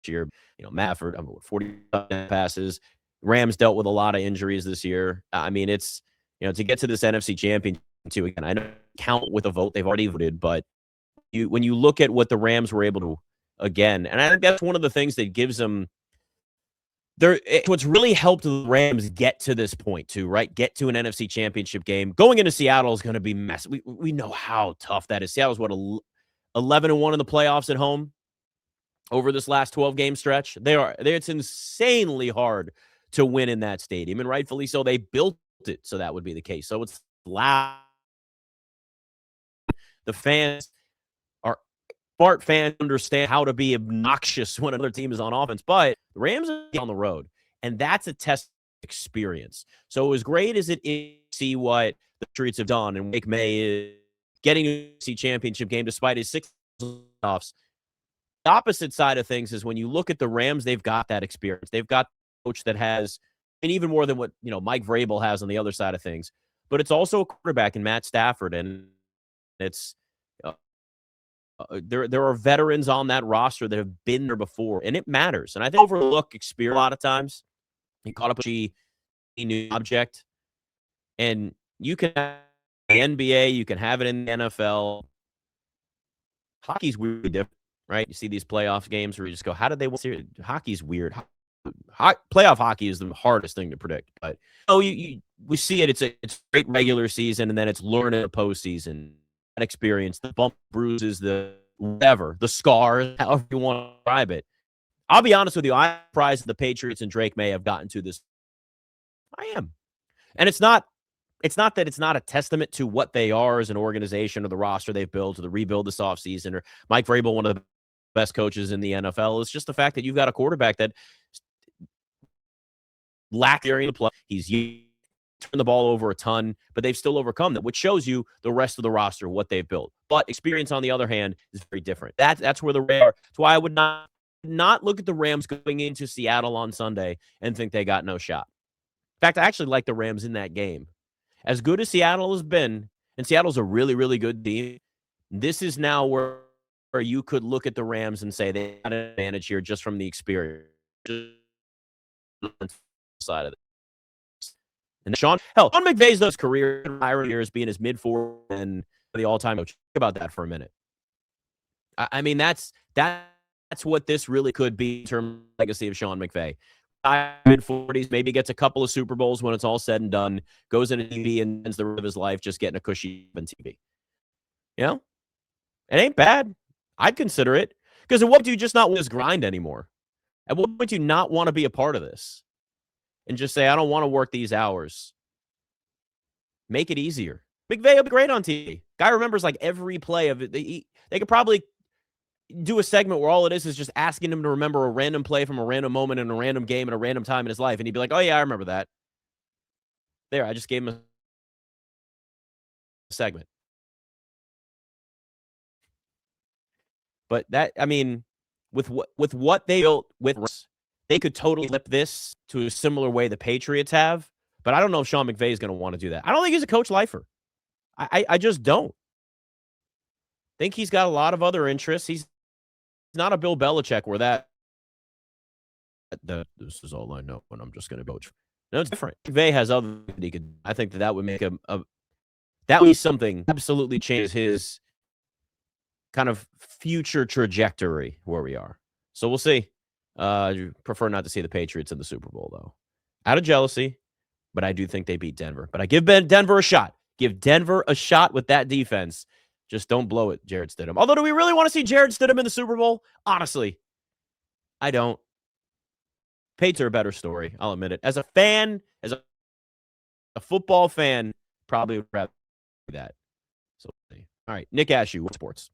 year. Mafford, 40 passes. Rams dealt with a lot of injuries this year. I mean, it's, to get to this NFC Championship, too, again, I don't count with a vote. They've already voted, but when you look at what the Rams were able to, again, and I think that's one of the things that gives them, what's really helped the Rams get to this point, too, right? Get to an NFC Championship game. Going into Seattle is going to be massive. We know how tough that is. Seattle's, 11-1 in the playoffs at home over this last 12-game stretch. It's insanely hard to win in that stadium, and rightfully so. They built it so that would be the case. So it's loud. The fans are smart. Fans understand how to be obnoxious when another team is on offense, but the Rams are on the road, and that's a test experience. So as great as it is to see what the Patriots have done, and Wake May is getting a NFC Championship game despite his 6 offs, the opposite side of things is when you look at the Rams, they've got that experience. They've got a coach that has, and even more than what Mike Vrabel has on the other side of things. But it's also a quarterback in Matt Stafford, and it's there are veterans on that roster that have been there before, and it matters. And I think overlook experience a lot of times. He caught up with a new object, and you can have the NBA, you can have it in the NFL. Hockey's weirdly different, right? You see these playoff games where you just go, how did they win? Hockey's weird. Playoff hockey is the hardest thing to predict, but we see it. It's a great regular season, and then it's learning the postseason. That experience, the bump, bruises, the whatever, the scars, however you want to describe it. I'll be honest with you. I'm surprised the Patriots and Drake Maye have gotten to this. I am, and it's not that it's not a testament to what they are as an organization or the roster they've built or the rebuild this offseason or Mike Vrabel, one of the best coaches in the NFL. It's just the fact that you've got a quarterback that lack during the play. He's turned the ball over a ton, but they've still overcome that, which shows you the rest of the roster, what they've built. But experience, on the other hand, is very different. That's where the Rams are. That's why I would not look at the Rams going into Seattle on Sunday and think they got no shot. In fact, I actually like the Rams in that game. As good as Seattle has been, and Seattle's a really, really good team, this is now where you could look at the Rams and say they got an advantage here just from the experience side of it. And Sean McVay's those career years being his mid-40s and the all-time coach. Think about that for a minute. I mean, that's what this really could be in terms of legacy of Sean McVay. Mid-40s, maybe gets a couple of Super Bowls when it's all said and done, goes into TV and spends the rest of his life just getting a cushy on TV. It ain't bad. I'd consider it. Because at what point do you just not want this grind anymore? At what point do you not want to be a part of this? and just say, I don't want to work these hours. Make it easier. McVay will be great on TV. Guy remembers like every play of it. They could probably do a segment where all it is just asking him to remember a random play from a random moment in a random game at a random time in his life. And he'd be like, oh, yeah, I remember that. There, I just gave him a segment. But that, I mean, with what they built with, they could totally flip this to a similar way the Patriots have. But I don't know if Sean McVay is going to want to do that. I don't think he's a coach lifer. I just don't. Think he's got a lot of other interests. He's not a Bill Belichick where this is all I know and I'm just going to coach. No, it's different. McVay has other he could. I think that would make that would be something absolutely changes his kind of future trajectory where we are. So we'll see. Prefer not to see the Patriots in the Super Bowl though, out of jealousy. But I do think they beat Denver. But I give Denver a shot. Give Denver a shot with that defense. Just don't blow it, Jarrett Stidham. Although, do we really want to see Jarrett Stidham in the Super Bowl? Honestly, I don't. Patriots are a better story. I'll admit it. As a fan, as a football fan, probably would rather do that. So, all right, Nick Ashooh, One Sports.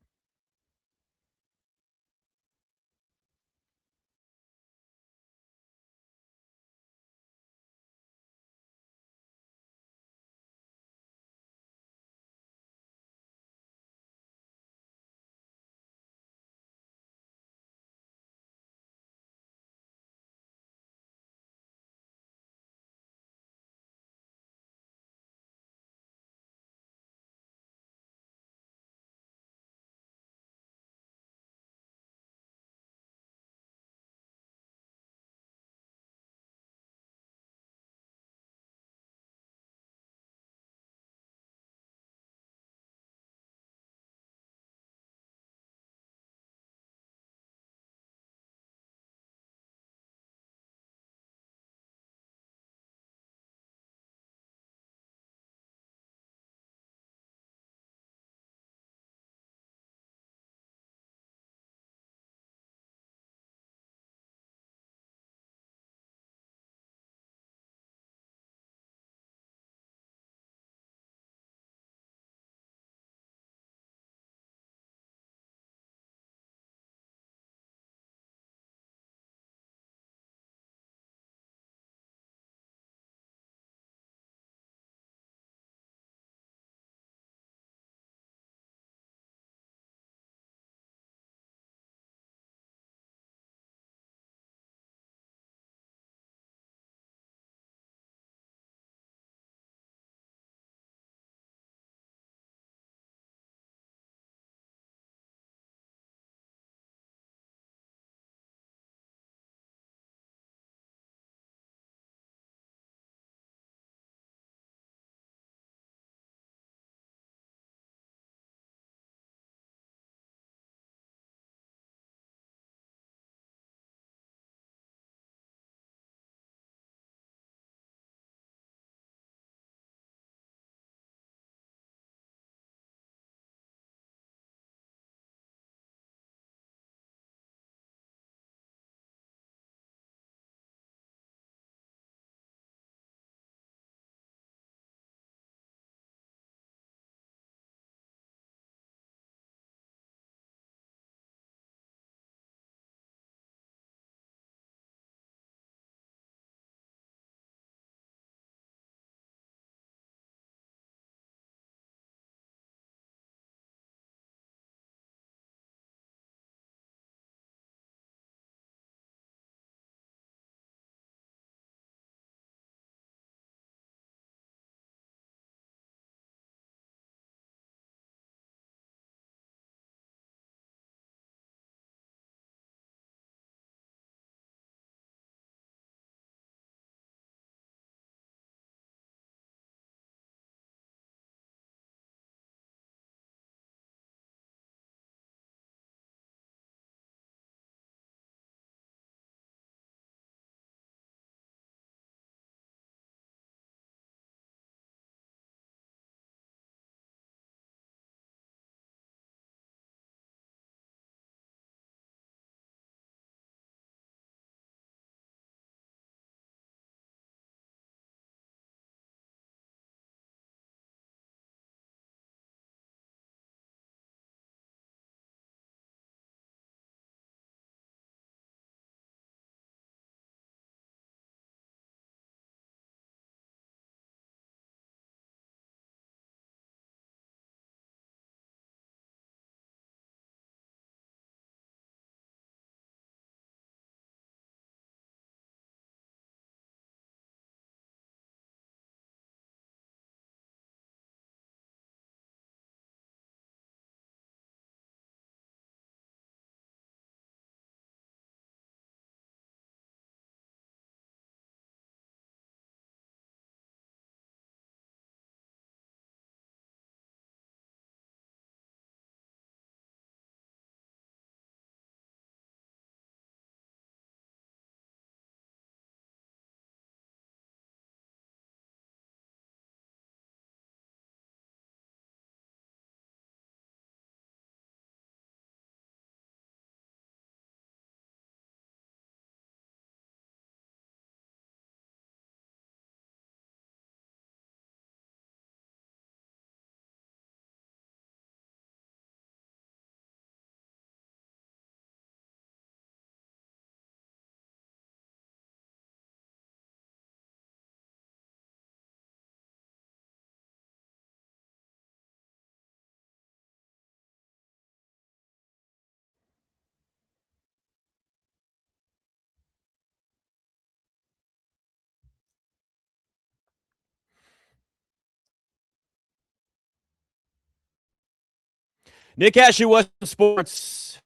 Nick Ashooh, Westwood Sports.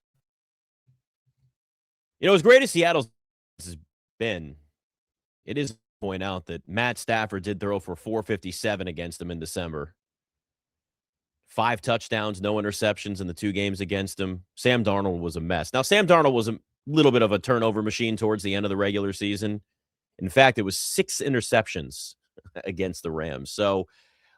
As great as Seattle has been, it is to point out that Matt Stafford did throw for 457 against them in December. 5 touchdowns, no interceptions in the 2 games against him. Sam Darnold was a mess. Now, Sam Darnold was a little bit of a turnover machine towards the end of the regular season. In fact, it was 6 interceptions against the Rams. So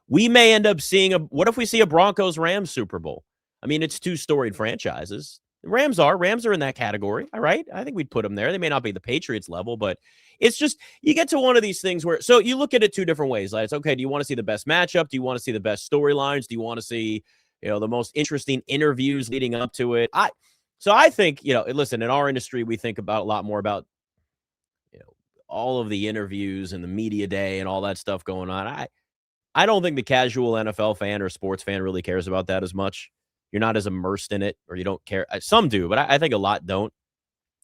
we may end up seeing what if we see a Broncos-Rams Super Bowl? I mean, it's 2 storied franchises. Rams are in that category. All right. I think we'd put them there. They may not be the Patriots level, but it's just, you get to one of these things where, so you look at it 2 different ways. Like, it's okay. Do you want to see the best matchup? Do you want to see the best storylines? Do you want to see, the most interesting interviews leading up to it? So I think, listen, in our industry, we think about a lot more about, all of the interviews and the media day and all that stuff going on. I don't think the casual NFL fan or sports fan really cares about that as much. You're not as immersed in it, or you don't care. Some do, but I think a lot don't.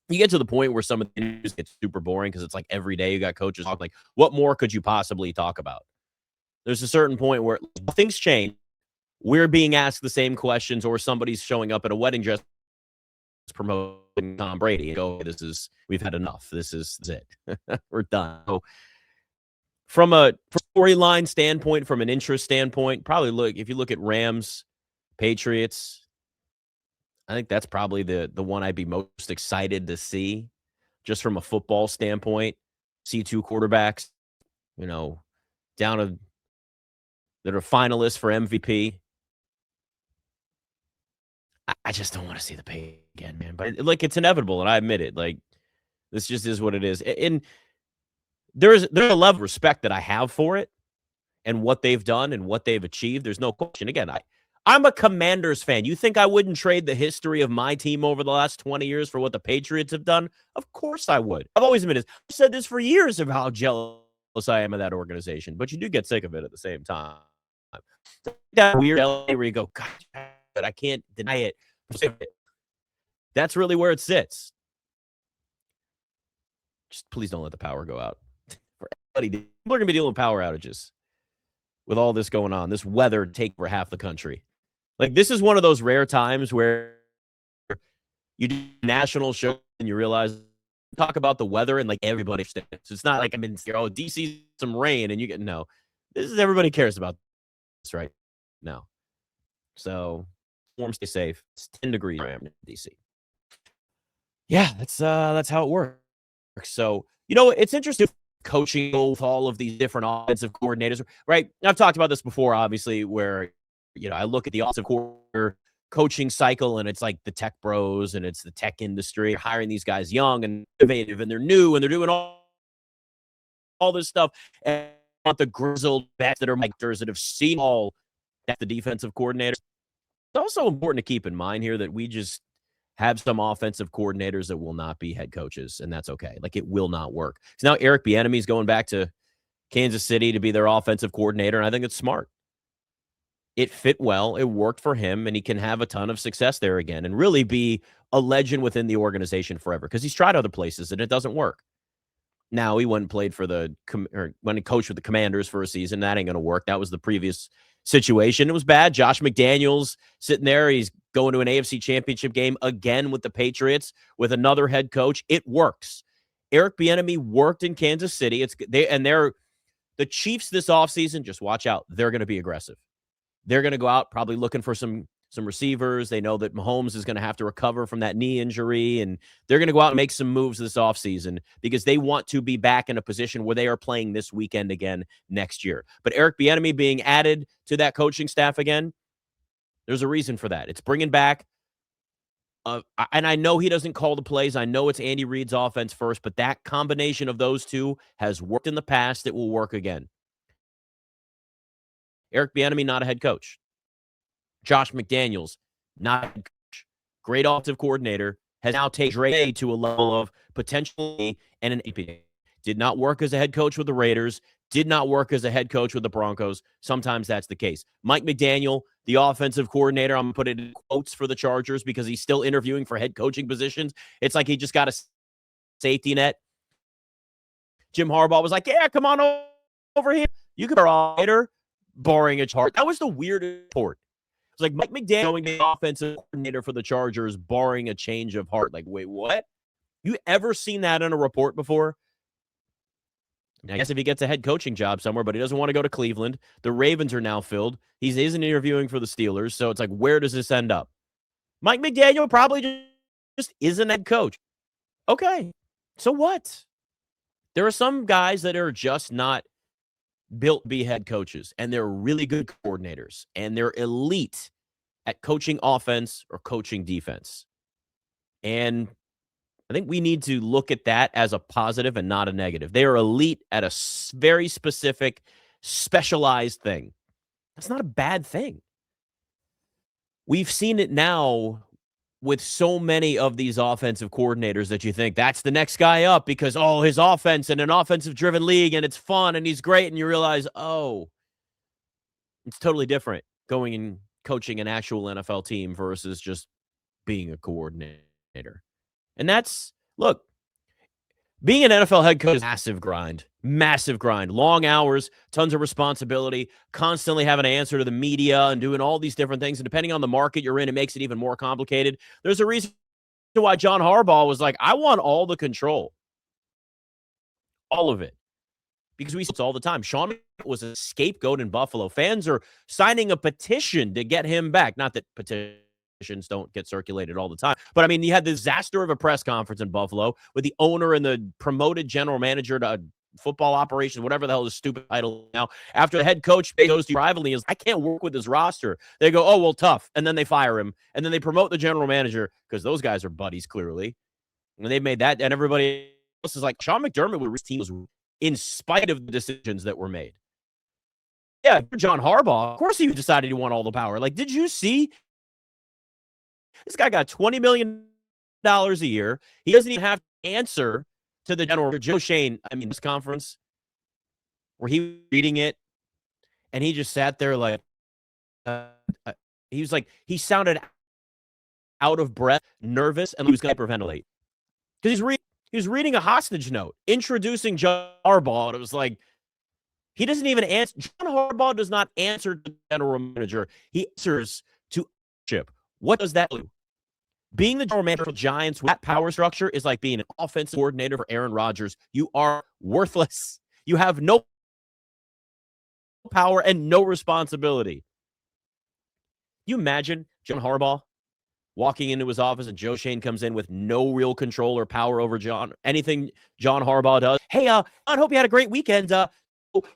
You get to the point where some of the news gets super boring because it's like every day you got coaches talking, like, what more could you possibly talk about? There's a certain point where things change. We're being asked the same questions, or somebody's showing up at a wedding dress promoting Tom Brady and go, we've had enough. This is it. We're done. So from a storyline standpoint, from an interest standpoint, probably if you look at Rams, Patriots, I think that's probably the one I'd be most excited to see, just from a football standpoint. See 2 quarterbacks, down that are finalists for MVP. I just don't want to see the pay again, man. But it's inevitable, and I admit it. This just is what it is. And there's a level of respect that I have for it and what they've done and what they've achieved. There's no question. Again, I'm a Commanders fan. You think I wouldn't trade the history of my team over the last 20 years for what the Patriots have done? Of course I would. I've always admitted this. I've said this for years of how jealous I am of that organization, but you do get sick of it at the same time. That weird where you go, God, but I can't deny it. That's really where it sits. Just please don't let the power go out. For everybody, people are going to be dealing with power outages with all this going on. This weather take over half the country. This is one of those rare times where you do a national show and you realize, talk about the weather and everybody understands. It's not like I'm in DC, some rain, and you get, no. This is, everybody cares about this right now. So warm, stay safe. It's 10 degrees in DC. Yeah, that's how it works. So, it's interesting coaching with all of these different offensive coordinators, right? I've talked about this before, obviously, where, I look at the offensive coordinator coaching cycle, and it's like the tech bros and it's the tech industry hiring these guys young and innovative, and they're new and they're doing all this stuff. And the grizzled vets that are actors that have seen all that, the defensive coordinators. It's also important to keep in mind here that we just have some offensive coordinators that will not be head coaches, and that's okay. It will not work. So now Eric Bieniemy's going back to Kansas City to be their offensive coordinator, and I think it's smart. It fit well. It worked for him, and he can have a ton of success there again and really be a legend within the organization forever, because he's tried other places and it doesn't work. Now he went and played for went and coached with the Commanders for a season. That ain't going to work. That was the previous situation. It was bad. Josh McDaniels sitting there. He's going to an AFC championship game again with the Patriots with another head coach. It works. Eric Bieniemy worked in Kansas City. They're the Chiefs this offseason. Just watch out. They're going to be aggressive. They're going to go out probably looking for some receivers. They know that Mahomes is going to have to recover from that knee injury, and they're going to go out and make some moves this offseason because they want to be back in a position where they are playing this weekend again next year. But Eric Bieniemy being added to that coaching staff again, there's a reason for that. It's bringing back, and I know he doesn't call the plays. I know it's Andy Reid's offense first, but that combination of those two has worked in the past. It will work again. Eric Bieniemy, not a head coach. Josh McDaniels, not a head coach. Great offensive coordinator, has now taken Dre to a level of potentially and an APA. Did not work as a head coach with the Raiders. Did not work as a head coach with the Broncos. Sometimes that's the case. Mike McDaniel, the offensive coordinator, I'm going to put it in quotes for the Chargers because he's still interviewing for head coaching positions. It's like he just got a safety net. Jim Harbaugh was like, yeah, come on over here. You could be a writer. Boring as heart. That was the weirdest report. It's like Mike McDaniel going to be offensive coordinator for the Chargers, barring a change of heart. Like, wait, what? You ever seen that in a report before? I guess if he gets a head coaching job somewhere, but he doesn't want to go to Cleveland. The Ravens are now filled. He isn't interviewing for the Steelers. So it's like, where does this end up? Mike McDaniel probably just isn't a head coach. Okay. So what? There are some guys that are just not built to be head coaches, and they're really good coordinators, and they're elite at coaching offense or coaching defense. And I think we need to look at that as a positive and not a negative. They are elite at a very specific, specialized thing. That's not a bad thing. We've seen it now with so many of these offensive coordinators that you think that's the next guy up because, oh, his offense in an offensive-driven league, and it's fun, and he's great, and you realize, oh, it's totally different going and coaching an actual NFL team versus just being a coordinator. And that's, look, being an NFL head coach is massive grind, long hours, tons of responsibility, constantly having to answer to the media and doing all these different things. And depending on the market you're in, it makes it even more complicated. There's a reason why John Harbaugh was like, I want all the control, all of it, because we see it all the time. Sean was a scapegoat in Buffalo. Fans are signing a petition to get him back. Not that petitions don't get circulated all the time. But, I mean, you had the disaster of a press conference in Buffalo with the owner and the promoted general manager to football operations, whatever the hell is stupid title now. After the head coach goes to rivalry, is I can't work with this roster. They go, oh, well, tough. And then they fire him. And then they promote the general manager because those guys are buddies, clearly. And they've made that. And everybody else is like, Sean McDermott with his team was in spite of the decisions that were made. Yeah, John Harbaugh, of course he decided he wanted all the power. Like, did you see? This guy got $20 million a year. He doesn't even have to answer to the general Joe Shane. I mean, this conference where he was reading it, and he just sat there like, he was like, he sounded out of breath, nervous, and he was going to hyperventilate. Because he was reading a hostage note, introducing John Harbaugh, and it was like, he doesn't even answer. John Harbaugh does not answer to the general manager. He answers to ownership. What does that do? Being the general manager for the Giants with that power structure is like being an offensive coordinator for Aaron Rodgers. You are worthless. You have no power and no responsibility. You imagine John Harbaugh walking into his office and Joe Shane comes in with no real control or power over anything John Harbaugh does. Hey, I hope you had a great weekend.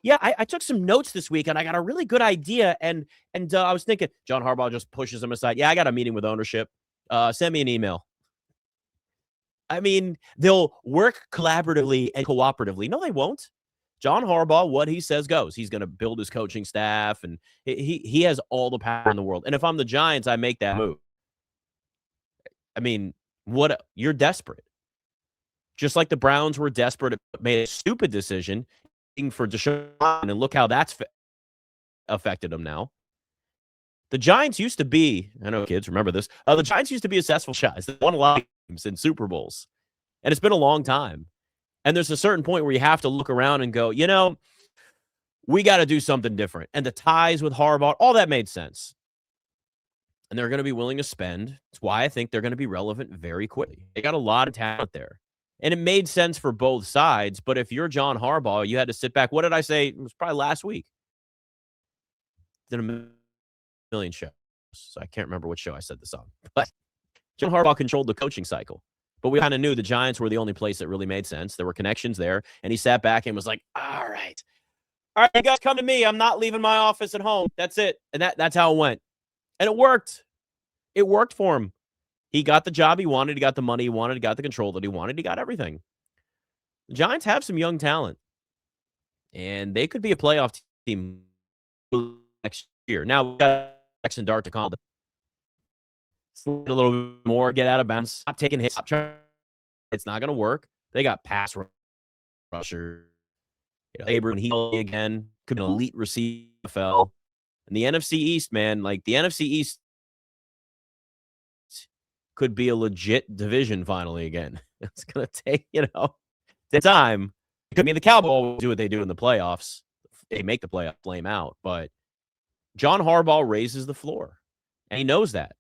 Yeah, I took some notes this week, and I got a really good idea. And I was thinking, John Harbaugh just pushes him aside. Yeah, I got a meeting with ownership. Send me an email. I mean, they'll work collaboratively and cooperatively. No, they won't. John Harbaugh, what he says goes. He's going to build his coaching staff, and he has all the power in the world. And if I'm the Giants, I make that move. I mean, you're desperate. Just like the Browns were desperate, made a stupid decision for Deshaun, and look how that's affected them now. The Giants used to be, I know kids remember this, the Giants used to be a successful franchise. They won a lot of games in Super Bowls, and it's been a long time. And there's a certain point where you have to look around and go, we got to do something different. And the ties with Harbaugh, all that made sense. And they're going to be willing to spend. That's why I think they're going to be relevant very quickly. They got a lot of talent there. And it made sense for both sides. But if you're John Harbaugh, you had to sit back. What did I say? It was probably last week. Did a million shows. So I can't remember what show I said this on. But John Harbaugh controlled the coaching cycle. But we kind of knew the Giants were the only place that really made sense. There were connections there. And he sat back and was like, all right, you guys come to me. I'm not leaving my office at home. That's it. And that's how it went. And it worked. It worked for him. He got the job he wanted. He got the money he wanted. He got the control that he wanted. He got everything. The Giants have some young talent. And they could be a playoff team next year. Now, we got Jackson Dart to call them. Slide a little bit more, get out of bounds, stop taking hits. It's not going to work. They got pass rusher. Abraham Healy again. Could be an elite receiver. And the NFC East, man, like the NFC East could be a legit division finally again. It's going to take, the time. I mean, the Cowboys do what they do in the playoffs. They make the playoff flame out. But John Harbaugh raises the floor. And he knows that.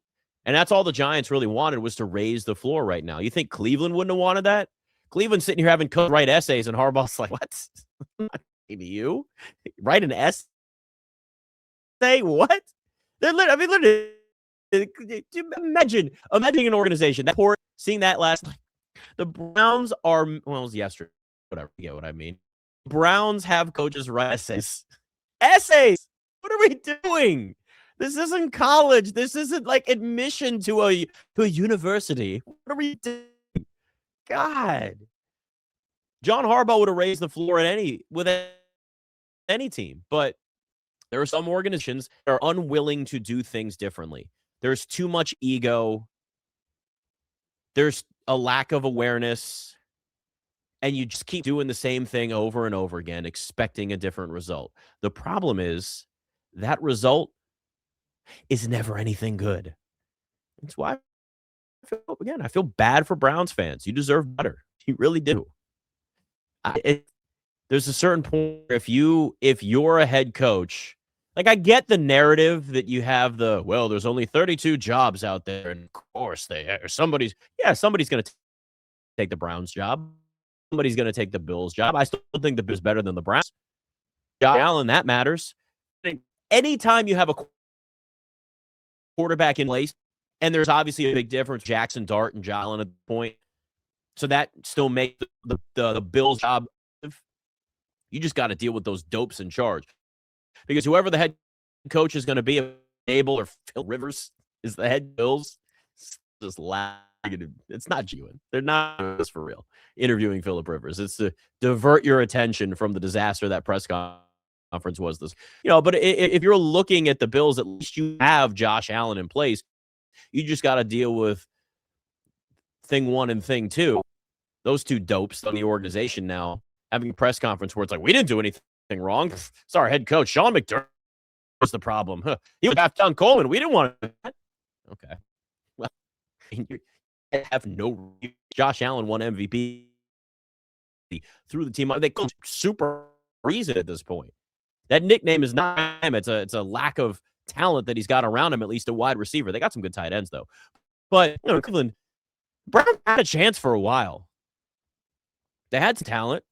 And that's all the Giants really wanted, was to raise the floor right now. You think Cleveland wouldn't have wanted that? Cleveland's sitting here having coach write essays, and Harbaugh's like, what? Maybe you? Write an essay? What? Literally, imagine an organization that poor, seeing that last night. The Browns are, well, it was yesterday, whatever, you get what I mean. Browns have coaches write essays. Essays! What are we doing? This isn't college. This isn't like admission to a university. What are we doing? God. John Harbaugh would have raised the floor with any team, but there are some organizations that are unwilling to do things differently. There's too much ego. There's a lack of awareness, and you just keep doing the same thing over and over again, expecting a different result. The problem is that result is never anything good. That's why I feel bad for Browns fans. You deserve better. You really do. There's a certain point where if you're a head coach, like, I get the narrative that you have there's only 32 jobs out there, and of course somebody's going to take the Browns job. Somebody's going to take the Bills job. I still think the Bills better than the Browns. Josh Allen, that matters. Anytime you have a quarterback in place, and there's obviously a big difference, Jackson Dart and Josh Allen at the point, so that still makes the Bills job. You just got to deal with those dopes in charge, because whoever the head coach is going to be, Abel or Phil Rivers is the head Bills, just laughing. It's not genuine. They're not this for real. Interviewing Philip Rivers, it's to divert your attention from the disaster that press conference was this. But if you're looking at the Bills, at least you have Josh Allen in place. You just got to deal with thing one and thing two. Those two dopes on the organization now having a press conference where it's like, we didn't do anything wrong. It's our head coach, Sean McDermott, was the problem. He would have John Coleman. We didn't want to do that. Okay. Well, you have no. Josh Allen won MVP through the team. They call super reason at this point. That nickname is not him. It's a lack of talent that he's got around him, at least a wide receiver. They got some good tight ends, though. But, Cleveland, Brown had a chance for a while. They had some talent.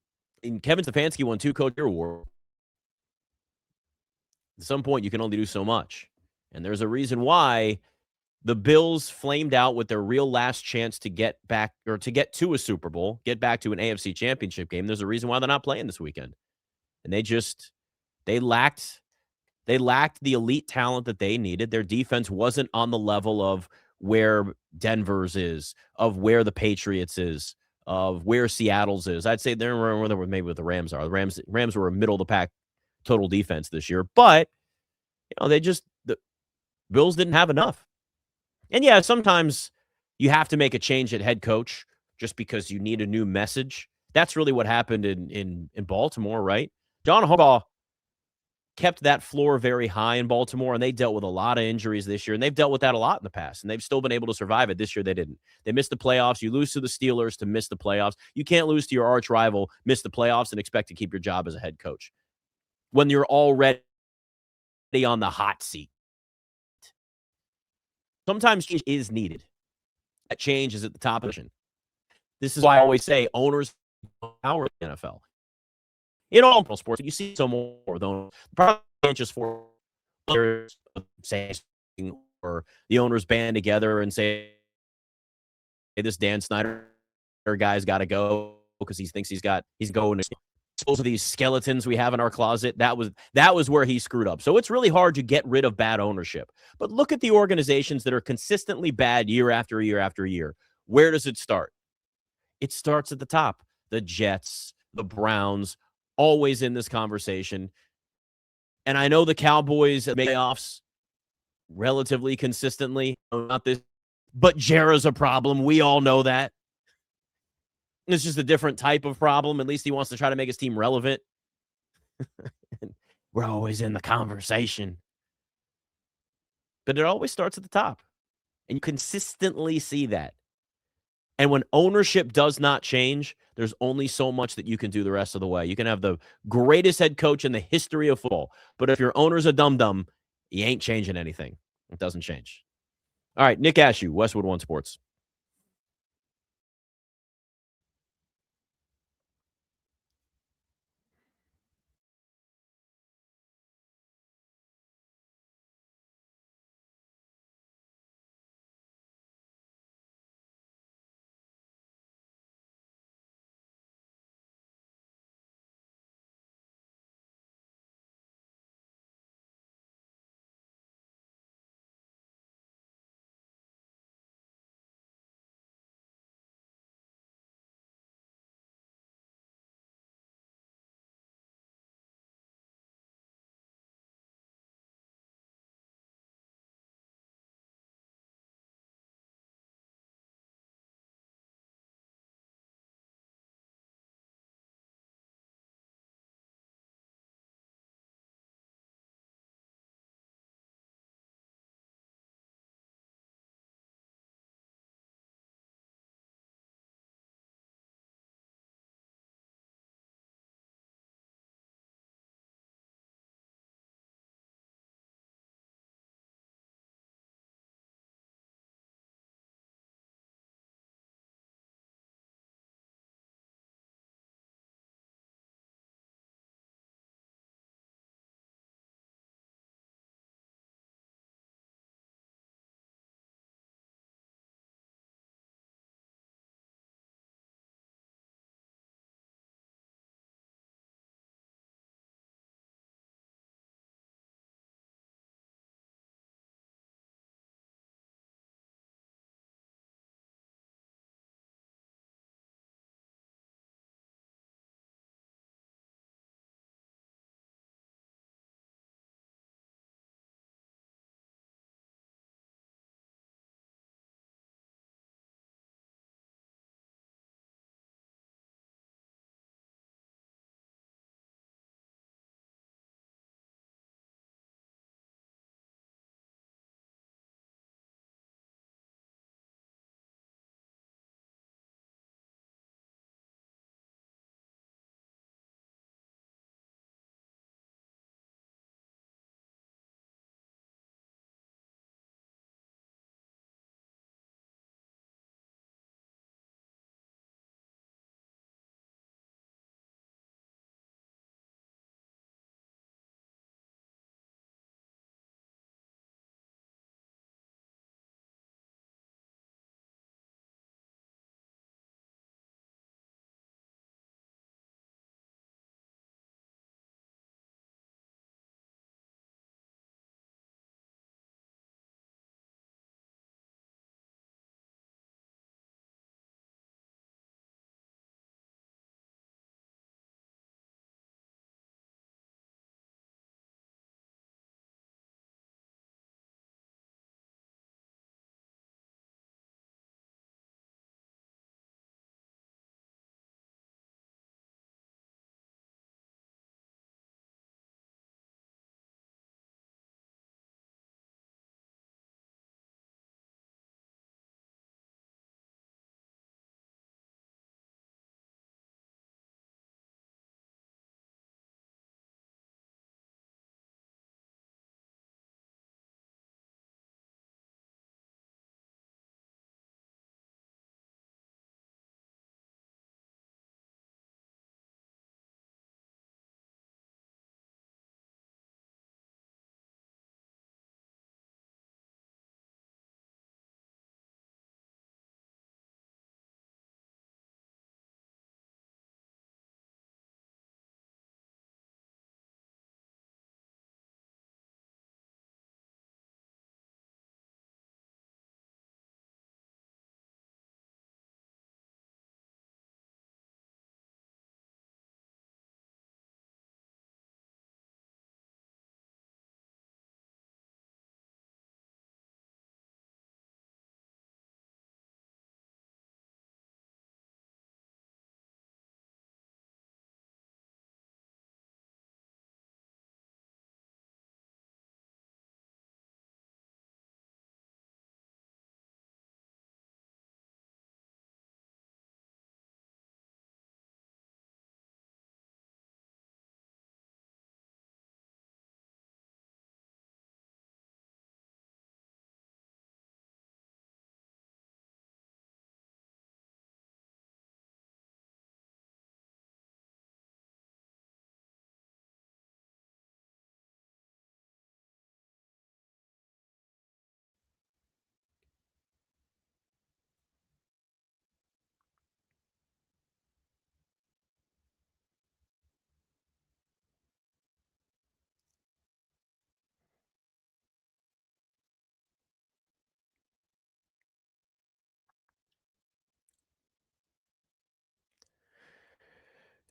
And Kevin Stefanski won 2 Coach of the Year awards. At some point, you can only do so much. And there's a reason why the Bills flamed out with their real last chance to get back, or to get to a Super Bowl, get back to an AFC championship game. There's a reason why they're not playing this weekend. And they lacked the elite talent that they needed. Their defense wasn't on the level of where Denver's is, of where the Patriots is, of where Seattle's is. I'd say they're where maybe what the Rams are. The Rams were a middle of the pack total defense this year, but the Bills didn't have enough. And yeah, sometimes you have to make a change at head coach just because you need a new message. That's really what happened in Baltimore, right? John Harbaugh kept that floor very high in Baltimore, and they dealt with a lot of injuries this year, and they've dealt with that a lot in the past, and they've still been able to survive it. This year, they didn't. They missed the playoffs. You lose to the Steelers to miss the playoffs. You can't lose to your arch rival, miss the playoffs, and expect to keep your job as a head coach when you're already on the hot seat. Sometimes change is needed. That change is at the top of the. This is why I always say owners power in the NFL. In all sports, you see so more, though. Probably just for players saying, or the owners band together and say, hey, this Dan Snyder guy's got to go because he thinks he's going to dispose of these skeletons we have in our closet. That was where he screwed up. So it's really hard to get rid of bad ownership. But look at the organizations that are consistently bad year after year after year. Where does it start? It starts at the top. The Jets, the Browns, always in this conversation. And I know the Cowboys make playoffs relatively consistently. Not this, but Jarrett's a problem. We all know that. It's just a different type of problem. At least he wants to try to make his team relevant. We're always in the conversation. But it always starts at the top. And you consistently see that. And when ownership does not change, there's only so much that you can do the rest of the way. You can have the greatest head coach in the history of football, but if your owner's a dum-dum, you ain't changing anything. It doesn't change. All right, Nick Ashooh, Westwood One Sports.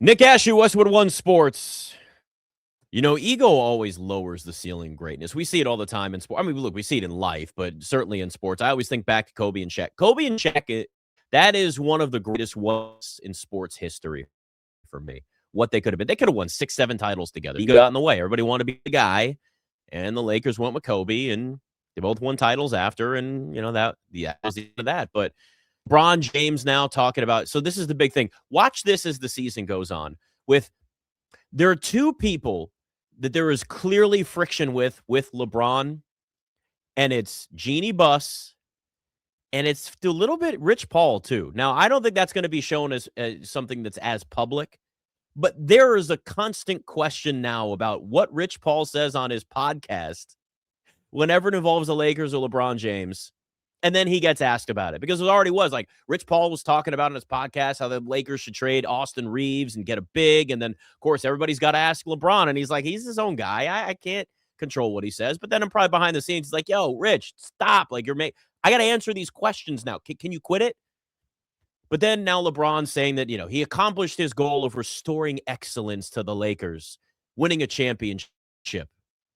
Nick Ashooh, Westwood One Sports. You know, ego always lowers the ceiling of greatness. We see it all the time in sport. I mean, look, we see it in life, but certainly in sports. I always think back to Kobe and Shaq. Kobe and Shaq, that is one of the greatest ones in sports history for me. What they could have been. They could have won 6, 7 titles together. Ego got in the way. Everybody wanted to be the guy, and the Lakers went with Kobe, and they both won titles after, and, you know, that was the end of that. But LeBron James now talking about, so this is the big thing. Watch this as the season goes on. There are two people that there is clearly friction with LeBron, and it's Jeannie Buss, and it's a little bit Rich Paul, too. Now, I don't think that's going to be shown as something that's as public, but there is a constant question now about what Rich Paul says on his podcast whenever it involves the Lakers or LeBron James. And then he gets asked about it because it already was like Rich Paul was talking about in his podcast how the Lakers should trade Austin Reeves and get a big. And then, of course, everybody's got to ask LeBron. And he's like, he's his own guy. I can't control what he says. But then I'm probably behind the scenes. He's like, yo, Rich, stop. Like, I got to answer these questions now. Can you quit it? But then now LeBron's saying that, you know, he accomplished his goal of restoring excellence to the Lakers, winning a championship.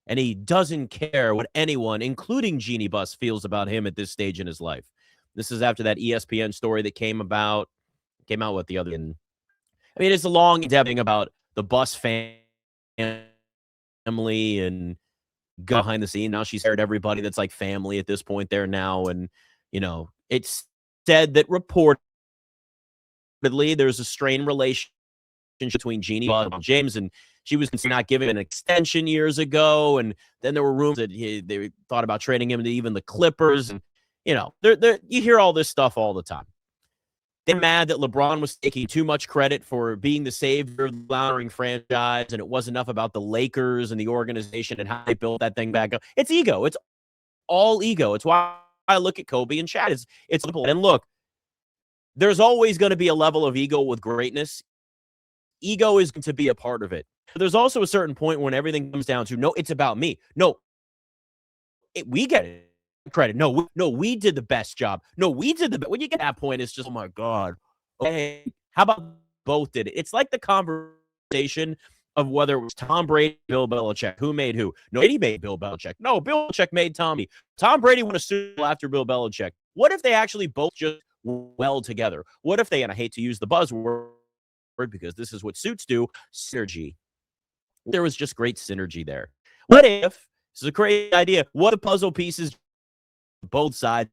And he doesn't care what anyone, including Jeannie Buss, feels about him at this stage in his life. This is after that ESPN story that came out with the other. And I mean, it's a long debbing about the Buss family and behind the scene. Now she's heard everybody that's like family at this point there now. And, you know, it's said that reportedly there's a strained relationship between Jeannie Buss and James, and she was not given an extension years ago, and then there were rumors that they thought about trading him to even the Clippers. And, you know, you hear all this stuff all the time. They're mad that LeBron was taking too much credit for being the savior of the floundering franchise, and it wasn't enough about the Lakers and the organization and how they built that thing back up. It's ego. It's all ego. It's why I look at Kobe and Shaq. It's simple. And look, there's always going to be a level of ego with greatness. Ego is going to be a part of it. But there's also a certain point when everything comes down to, no, it's about me. No, we get it. Credit. No, we did the best job. No, we did the best. When you get to that point, it's just, oh my God. Okay, how about both did it? It's like the conversation of whether it was Tom Brady, Bill Belichick. Who made who? No, Brady made Bill Belichick. No, Bill Belichick made Tommy. Tom Brady won a Super Bowl after Bill Belichick. What if they actually both just well together? What if they, and I hate to use the buzzword because this is what suits do, synergy. There was just great synergy there. What if, this is a crazy idea, what if puzzle pieces both sides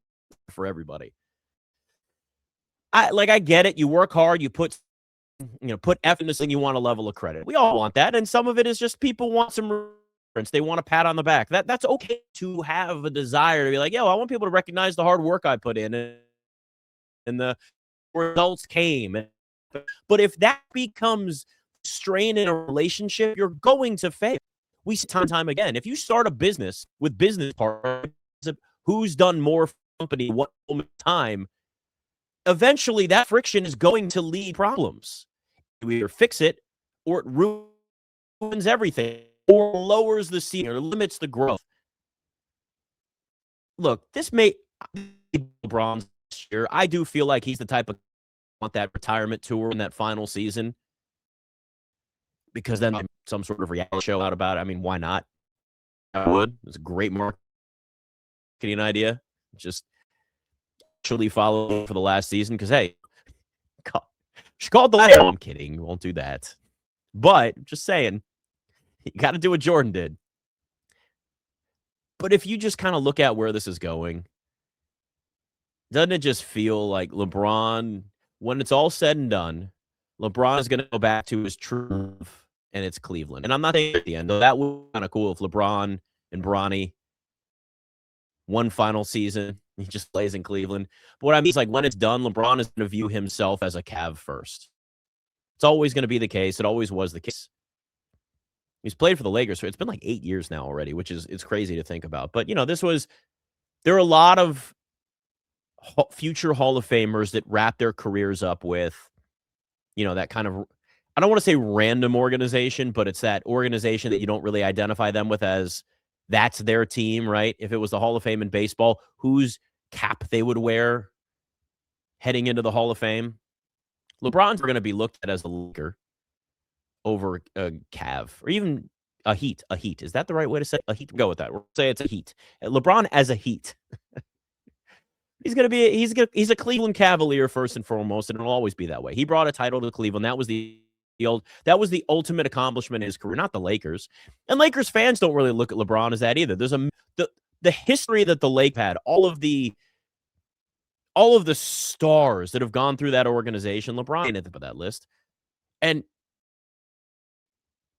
for everybody? I get it. You work hard, you put effort in this thing, you want a level of credit. We all want that. And some of it is just people want some reference. They want a pat on the back. That's okay to have a desire to be like, yo, I want people to recognize the hard work I put in and the results came. But if that becomes strain in a relationship, you're going to fail. We see time and time again. If you start a business with business partners, who's done more for the company what moment of time, eventually that friction is going to lead problems. You either fix it or it ruins everything or lowers the ceiling or limits the growth. Look, this may be LeBron's year. I do feel like he's the type of want that retirement tour in that final season, because then some sort of reality show out about it. I mean, why not? I would. It's a great marketing idea. Just actually follow for the last season because, hey, she called the last. I'm kidding. We won't do that. But just saying, you got to do what Jordan did. But if you just kind of look at where this is going, doesn't it just feel like LeBron, when it's all said and done, LeBron is going to go back to his truth, and it's Cleveland. And I'm not saying at the end, though that would be kind of cool if LeBron and Bronny one final season, he just plays in Cleveland. But what I mean is, like, when it's done, LeBron is going to view himself as a Cav first. It's always going to be the case. It always was the case. He's played for the Lakers, so it's been like 8 years now already, which is it's crazy to think about. But, you know, there are a lot of future Hall of Famers that wrap their careers up with, you know, that kind of, I don't want to say random organization, but it's that organization that you don't really identify them with as that's their team, right? If it was the Hall of Fame in baseball, whose cap they would wear heading into the Hall of Fame. LeBron's going to be looked at as the Laker. over a Cav or even a Heat. A Heat. Is that the right way to say a Heat? Go with that. We'll say it's a Heat. LeBron as a Heat. He's a Cleveland Cavalier first and foremost, and it'll always be that way. He brought a title to Cleveland. That was the ultimate accomplishment in his career, not the Lakers. And Lakers fans don't really look at LeBron as that either. There's the history that the Lake had, all of the stars that have gone through that organization. LeBron ain't at the top of that list. And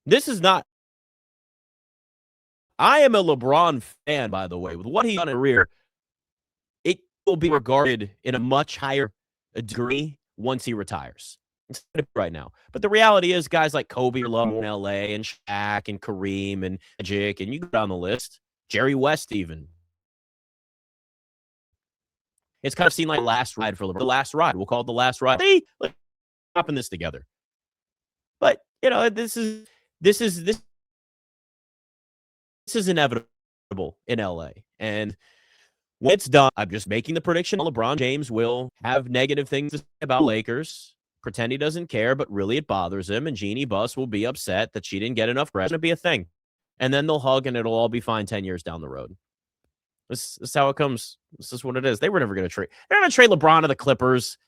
this is not. I am a LeBron fan, by the way. With what he's done in his career, it will be regarded in a much higher degree once he retires. Right now. But the reality is guys like Kobe are loved in LA and Shaq and Kareem and Magic, and you go down the list. Jerry West even. It's kind of seen like last ride for LeBron. The last ride. We'll call it the last ride. Let's popping this together. But, you know, this is inevitable in LA. And when it's done, I'm just making the prediction LeBron James will have negative things to say about Lakers. Pretend he doesn't care, but really it bothers him. And Jeannie Buss will be upset that she didn't get enough rest. It'll be a thing. And then they'll hug and it'll all be fine 10 years down the road. This is how it comes. This is what it is. They were never going to trade. They're going to trade LeBron to the Clippers.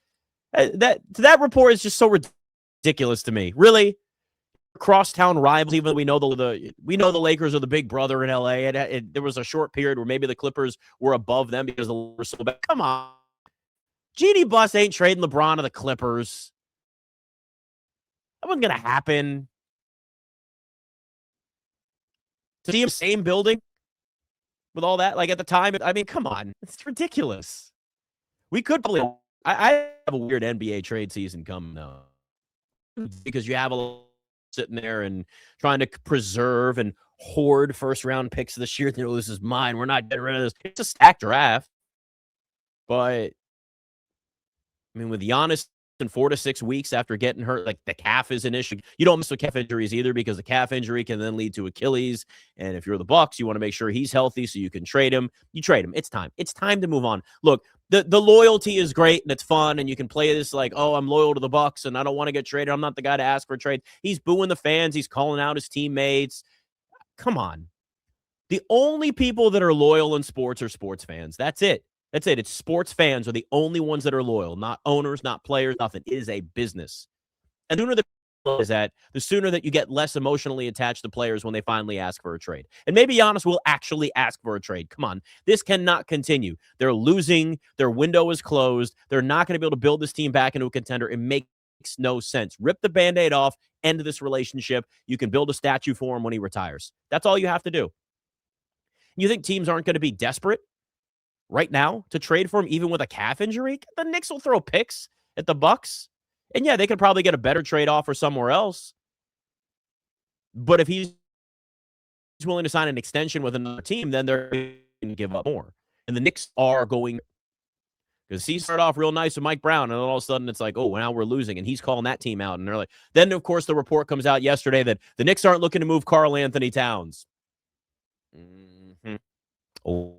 That report is just so ridiculous to me. Really? Crosstown rivals, even though we know the Lakers are the big brother in LA. And there was a short period where maybe the Clippers were above them because the Lakers were so bad. Come on. Jeannie Buss ain't trading LeBron to the Clippers. That wasn't going to happen. To see him same building with all that, like at the time, I mean, come on. It's ridiculous. We could probably, I have a weird NBA trade season coming now because you have a sitting there and trying to preserve and hoard first round picks this year. You know, this is mine. We're not getting rid of this. It's a stacked draft. But, I mean, with Giannis in 4 to 6 weeks after getting hurt, like the calf is an issue. You don't mess with calf injuries either because the calf injury can then lead to Achilles. And if you're the Bucks, you want to make sure he's healthy so you can trade him. You trade him. It's time. It's time to move on. Look, the loyalty is great and it's fun and you can play this like, oh, I'm loyal to the Bucks and I don't want to get traded. I'm not the guy to ask for a trade. He's booing the fans. He's calling out his teammates. Come on. The only people that are loyal in sports are sports fans. That's it. That's it. It's sports fans are the only ones that are loyal, not owners, not players, nothing. It is a business. And the sooner that you get less emotionally attached to players when they finally ask for a trade. And maybe Giannis will actually ask for a trade. Come on. This cannot continue. They're losing. Their window is closed. They're not going to be able to build this team back into a contender. It makes no sense. Rip the Band-Aid off, end this relationship. You can build a statue for him when he retires. That's all you have to do. You think teams aren't going to be desperate right now to trade for him, even with a calf injury? The Knicks will throw picks at the Bucks. And yeah, they could probably get a better trade offer somewhere else. But if he's willing to sign an extension with another team, then they're going to give up more. And the Knicks are going, because he started off real nice with Mike Brown, and then all of a sudden it's like, oh, now we're losing, and he's calling that team out. And they're like, then of course the report comes out yesterday that the Knicks aren't looking to move Karl Anthony Towns. Mm-hmm. Oh.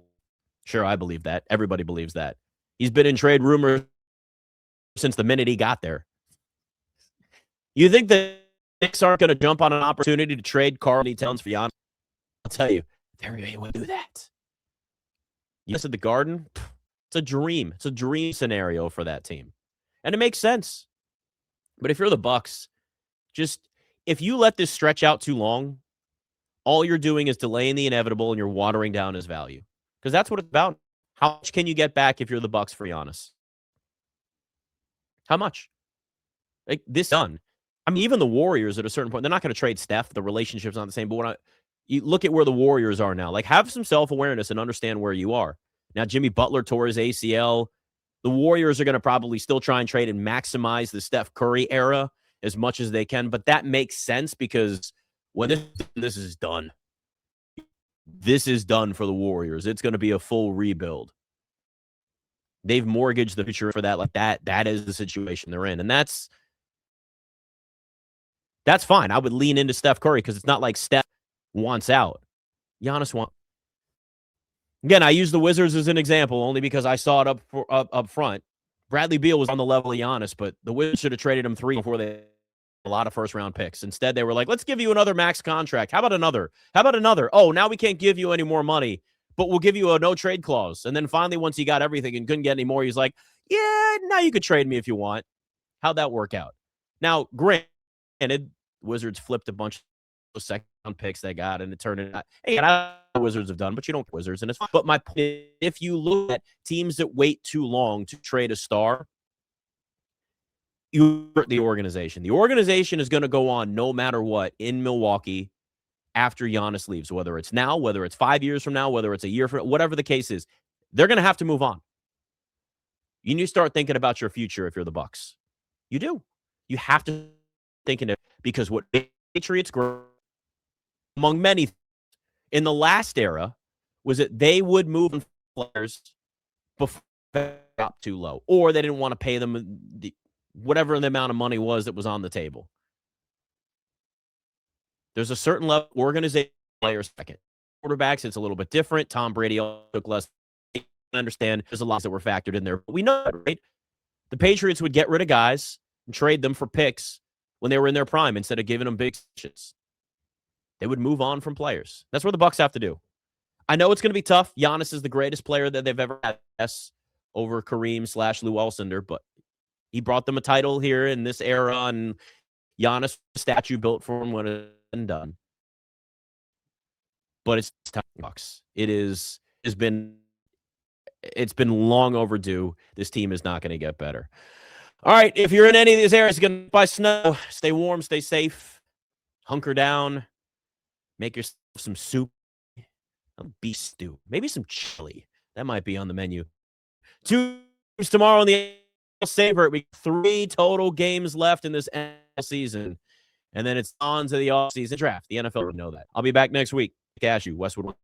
Sure, I believe that. Everybody believes that. He's been in trade rumors since the minute he got there. You think the Knicks aren't going to jump on an opportunity to trade Karl Anthony Towns for Giannis? I'll tell you, they're going to do that. Yes, at the Garden, it's a dream. It's a dream scenario for that team. And it makes sense. But if you're the Bucks, just if you let this stretch out too long, all you're doing is delaying the inevitable and you're watering down his value. Because that's what it's about. How much can you get back if you're the Bucks for Giannis? How much? Like this done. I mean, even the Warriors at a certain point, they're not going to trade Steph. The relationship's not the same. But you look at where the Warriors are now, like have some self-awareness and understand where you are. Now, Jimmy Butler tore his ACL. The Warriors are going to probably still try and trade and maximize the Steph Curry era as much as they can. But that makes sense because when this is done, this is done for the Warriors. It's going to be a full rebuild. They've mortgaged the future for that. Like that is the situation they're in. And that's fine. I would lean into Steph Curry because it's not like Steph wants out. Giannis wants. Again, I use the Wizards as an example only because I saw it up front. Bradley Beal was on the level of Giannis, but the Wizards should have traded him 3 before they a lot of first-round picks. Instead, they were like, let's give you another max contract. How about another? How about another? Oh, now we can't give you any more money, but we'll give you a no-trade clause. And then finally, once he got everything and couldn't get any more, he's like, yeah, now you could trade me if you want. How'd that work out? Now, granted, Wizards flipped a bunch of second-round picks they got, and it turned out, hey, I know what Wizards have done, but you don't get Wizards. And it's fine. But my point is, if you look at teams that wait too long to trade a star, you hurt the organization. The organization is going to go on no matter what in Milwaukee after Giannis leaves, whether it's now, whether it's 5 years from now, whether it's a year from whatever the case is. They're going to have to move on. You need to start thinking about your future if you're the Bucks. You do. You have to think it, because what Patriots grow among many in the last era was that they would move players before they got too low, or they didn't want to pay them whatever the amount of money was that was on the table. There's a certain level of organization players second. Quarterbacks, it's a little bit different. Tom Brady took less. I understand there's a lot that were factored in there. But we know that, right? The Patriots would get rid of guys and trade them for picks when they were in their prime instead of giving them big shits. They would move on from players. That's what the Bucks have to do. I know it's going to be tough. Giannis is the greatest player that they've ever had, over Kareem/Lou Alcindor, but he brought them a title here in this era, and Giannis statue built for him when it's done. But it's tough, Bucks. It's been long overdue. This team is not going to get better. All right, if you're in any of these areas, going to buy snow, stay warm, stay safe, hunker down, make yourself some soup, a beef stew, maybe some chili. That might be on the menu. 2 games tomorrow in the Savor it. We 3 total games left in this NFL season, and then it's on to the offseason draft. The NFL would know that. I'll be back next week. Ashooh, Westwood One.